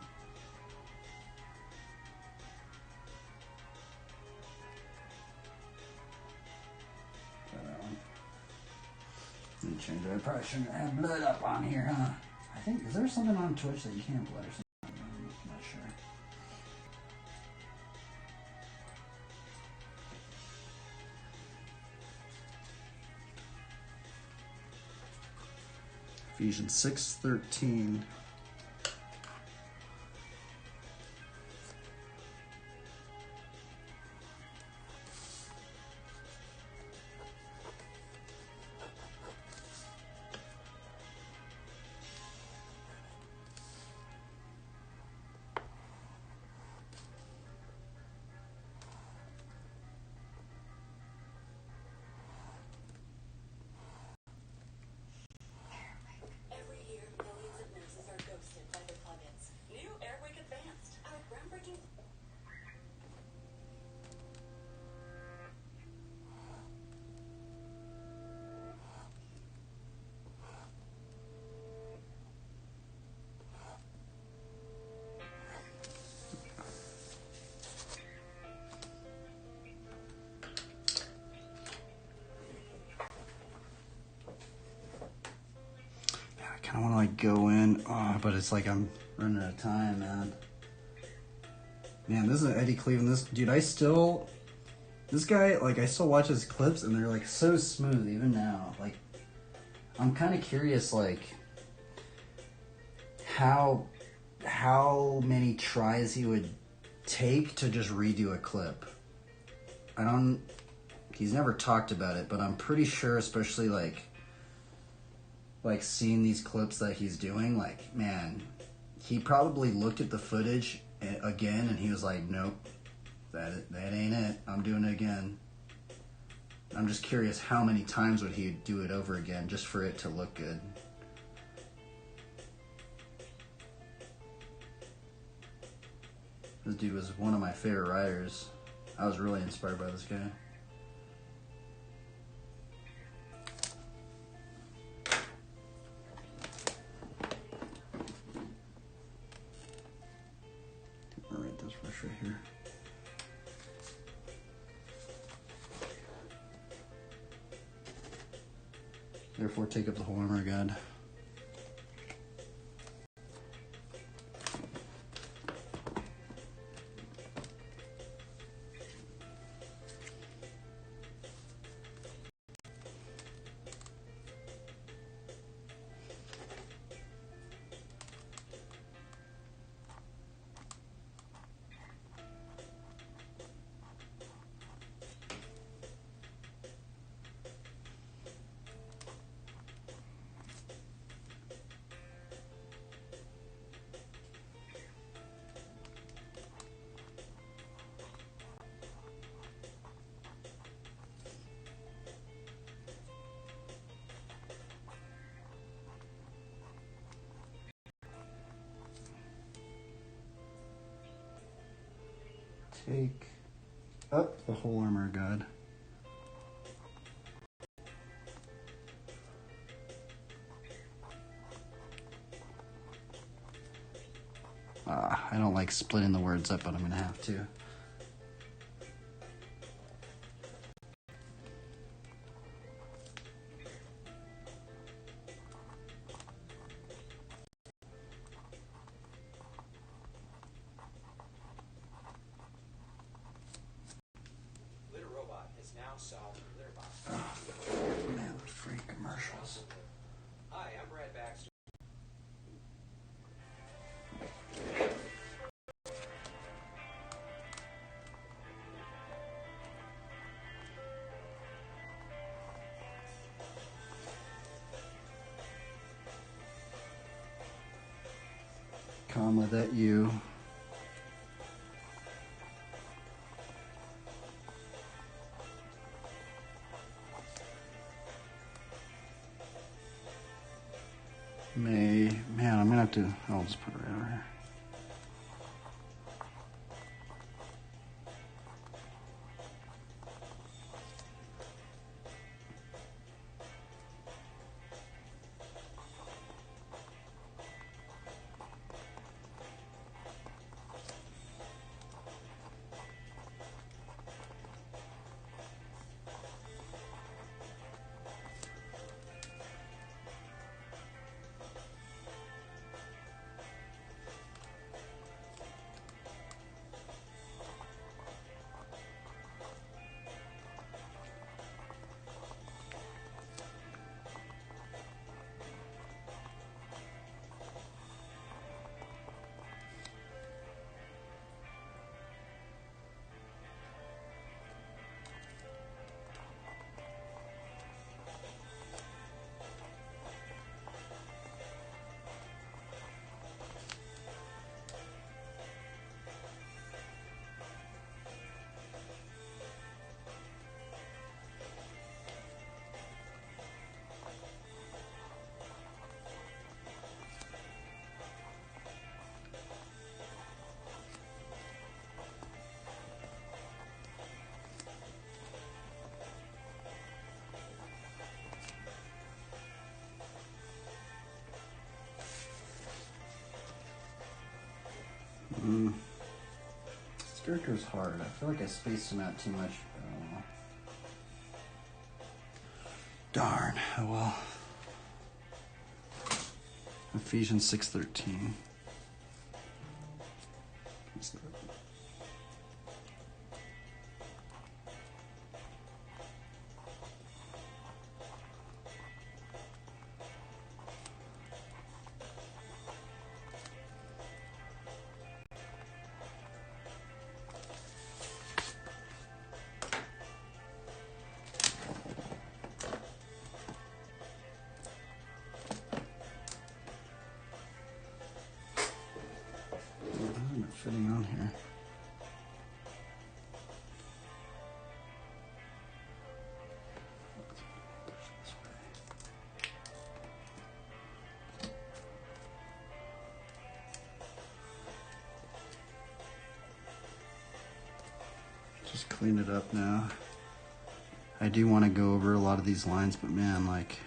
Let me change it. I probably shouldn't have blood up on here, huh? I think, is there something on Twitch that you can't blood or something? I'm not sure. Ephesians 6:13. Every year, millions of nurses are ghosted by their plugins. New Airwick Advanced, our groundbreaking. I kind of want to like go in, but it's like I'm running out of time, man. Man, this is Eddie Cleveland. This dude, this guy, like, I still watch his clips, and they're like so smooth even now. Like, I'm kind of curious, like, how many tries he would take to just redo a clip. He's never talked about it, but I'm pretty sure, especially like seeing these clips that he's doing, like, man, he probably looked at the footage again and he was like, nope, that ain't it. I'm doing it again. I'm just curious how many times would he do it over again just for it to look good. This dude was one of my favorite writers. I was really inspired by this guy. brush right here. Therefore, take up the whole armor of God. Take up the whole armor of God. I don't like splitting the words up, but I'm going to have to. Litter Robot has now solved the litter box. Man, the free commercials. Hi, I'm Brad Baxter. Comma, that you. Man, I'm gonna have to, I'll just put it right over here. This character is hard. I feel like I spaced him out too much. I don't know. Darn. Oh well. Ephesians 6:13. Not fitting on here. Just clean it up now. I do want to go over a lot of these lines, but man, like,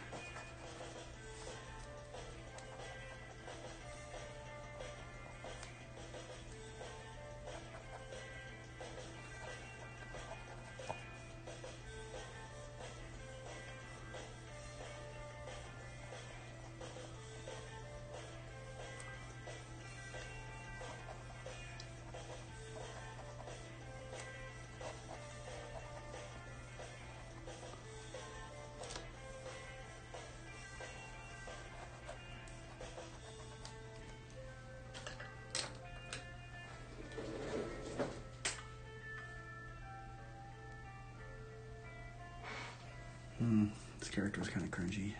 character was kind of cringy.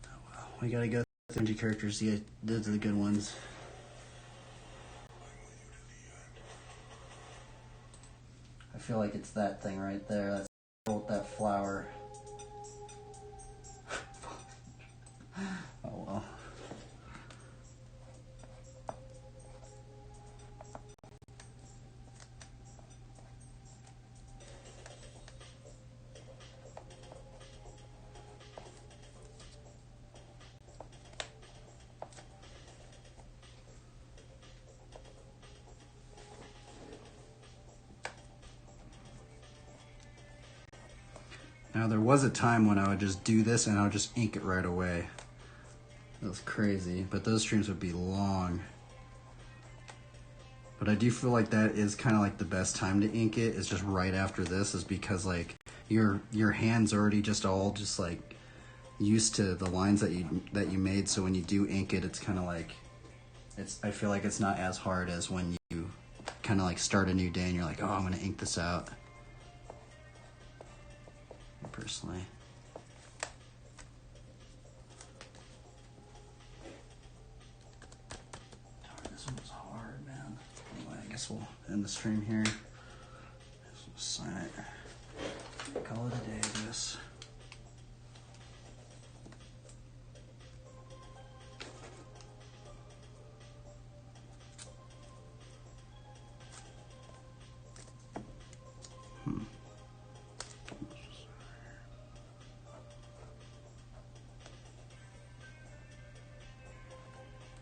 Oh well, we gotta go through cringy characters. Yeah, those are the good ones. I feel like it's that thing right there. That flower. Oh well. Now there was a time when I would just do this and I would just ink it right away. That was crazy, but those streams would be long. But I do feel like that is kind of like the best time to ink it is just right after this, is because like your hand's already just all just like used to the lines that you made. So when you do ink it, it's kind of like I feel like it's not as hard as when you kind of like start a new day and you're like, oh, I'm gonna ink this out. Personally. This one was hard, man. Anyway, I guess we'll end the stream here. We'll sign it. Call it a day, I guess.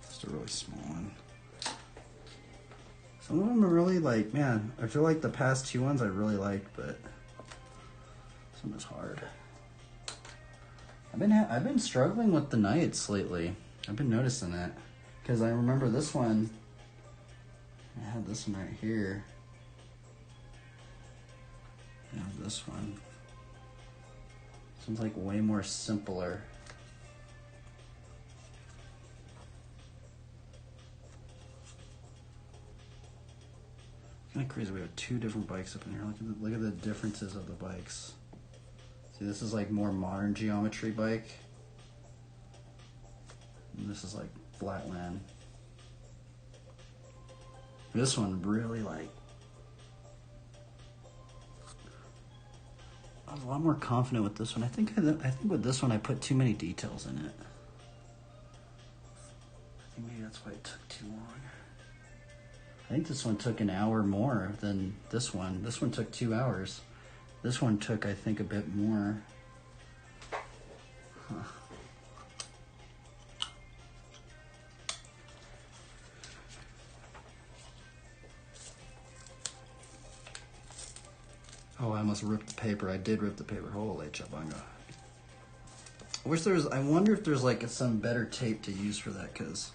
Just a really small one. Some of them are really like, man, I feel like the past two ones I really liked, but some is hard. I've been struggling with the Knights lately. I've been noticing that because I remember this one. I had this one right here. I have this one. This one's like way more simpler. Kind of crazy. We have two different bikes up in here. Look at the differences of the bikes. See, this is like more modern geometry bike. And this is like flatland. This one really like. I was a lot more confident with this one. I think with this one I put too many details in it. I think maybe that's why it took too long. I think this one took an hour more than this one. This one took 2 hours. This one took, I think, a bit more. Huh. Oh, I almost ripped the paper. I did rip the paper. Holy chabanga. I wonder if there's like some better tape to use for that, because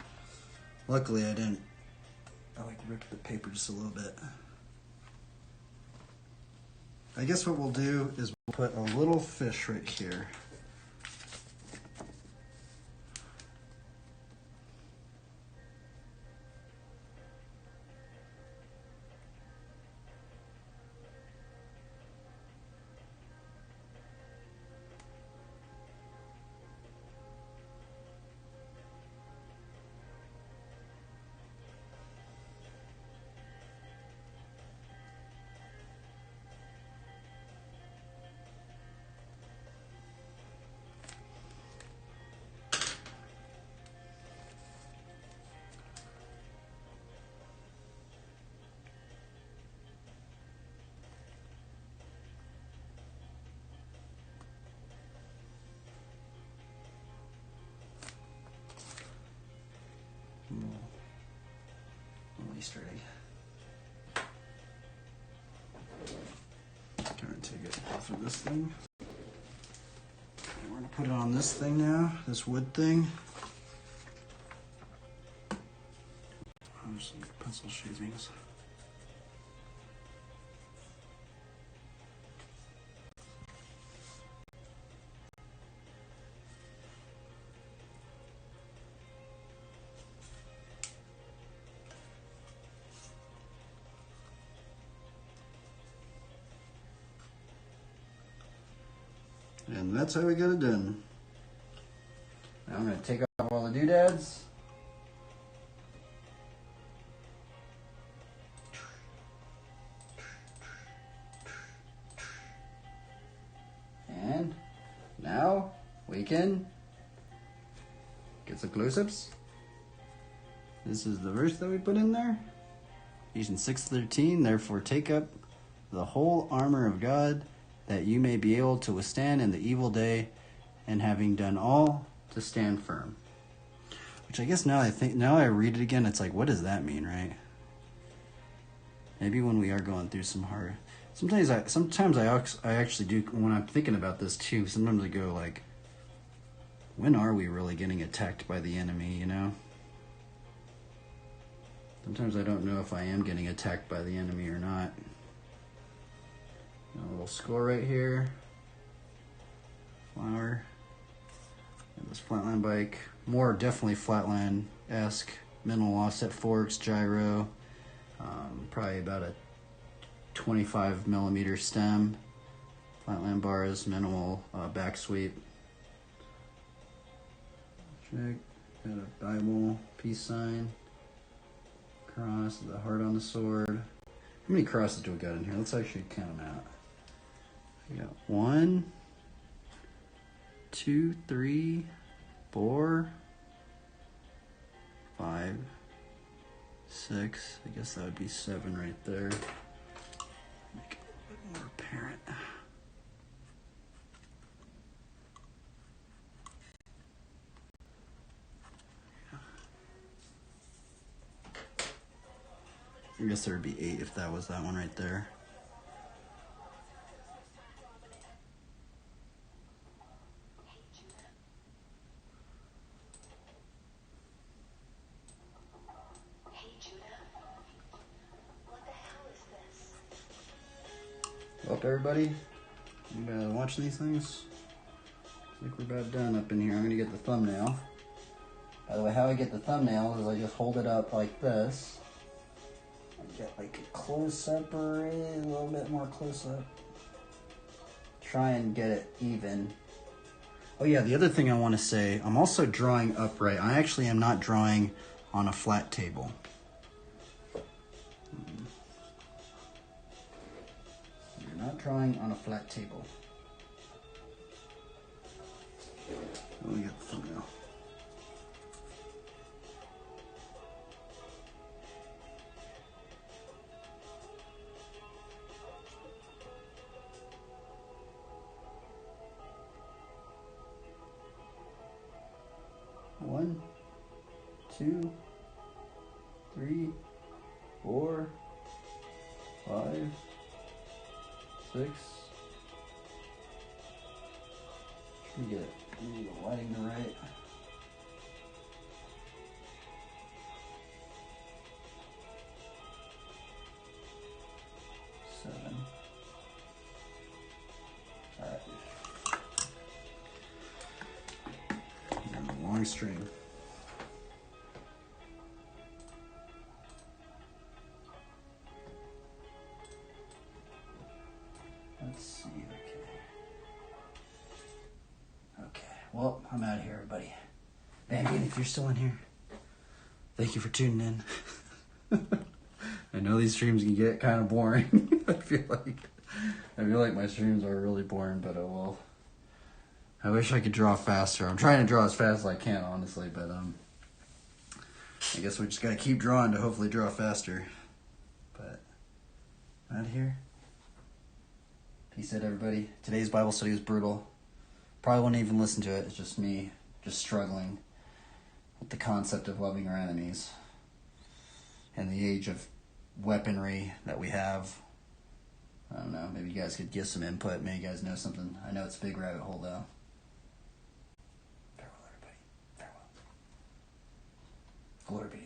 luckily I didn't. I like ripped the paper just a little bit. I guess what we'll do is we'll put a little fish right here. Little Easter egg. Kind of take it off of this thing. We're gonna put it on this thing now, this wood thing. There's some pencil shavings. And that's how we got it done. Now I'm going to take off all the doodads. And now we can get some close-ups. This is the verse that we put in there. Ephesians 6:13, therefore take up the whole armor of God, that you may be able to withstand in the evil day, and having done all, to stand firm. Which I guess now I read it again, it's like, what does that mean, right? Maybe when we are going through some hard... Sometimes I actually do, when I'm thinking about this too, sometimes I go like, when are we really getting attacked by the enemy, you know? Sometimes I don't know if I am getting attacked by the enemy or not. A little score right here. Flower. And this flatline bike. More definitely flatline-esque. Minimal offset forks, gyro. Probably about a 25 millimeter stem. Flatline bars, minimal back sweep. Check. Got a Bible, peace sign. Cross, the heart on the sword. How many crosses do we got in here? Let's actually count them out. We got 1, 2, 3, 4, 5, 6. I guess that would be 7 right there. Make it a little bit more apparent. I guess there would be 8 if that was that one right there. Well, everybody, you watching these things? I think we're about done up in here. I'm gonna get the thumbnail. By the way, how I get the thumbnail is I just hold it up like this. Get like a close up or a little bit more close up. Try and get it even. Oh yeah, the other thing I want to say, I'm also drawing upright. I actually am not drawing on a flat table. You're not drawing on a flat table. Let me get the thumbnail. One, 2, 3, 4, 5, 6. Should we get the lighting to right? 7. All right. And a long string. Let's see. Okay. Well, I'm out of here, everybody. Bambi, if you're still in here, thank you for tuning in. I know these streams can get kind of boring. I feel like my streams are really boring, but oh well. I wish I could draw faster. I'm trying to draw as fast as I can, honestly, but I guess we just gotta keep drawing to hopefully draw faster. But out of here. Peace out, everybody. Today's Bible study was brutal. Probably won't even listen to it. It's just me just struggling with the concept of loving our enemies and the age of weaponry that we have. I don't know. Maybe you guys could give some input. Maybe you guys know something. I know it's a big rabbit hole, though. Farewell, everybody. Farewell. Glory be.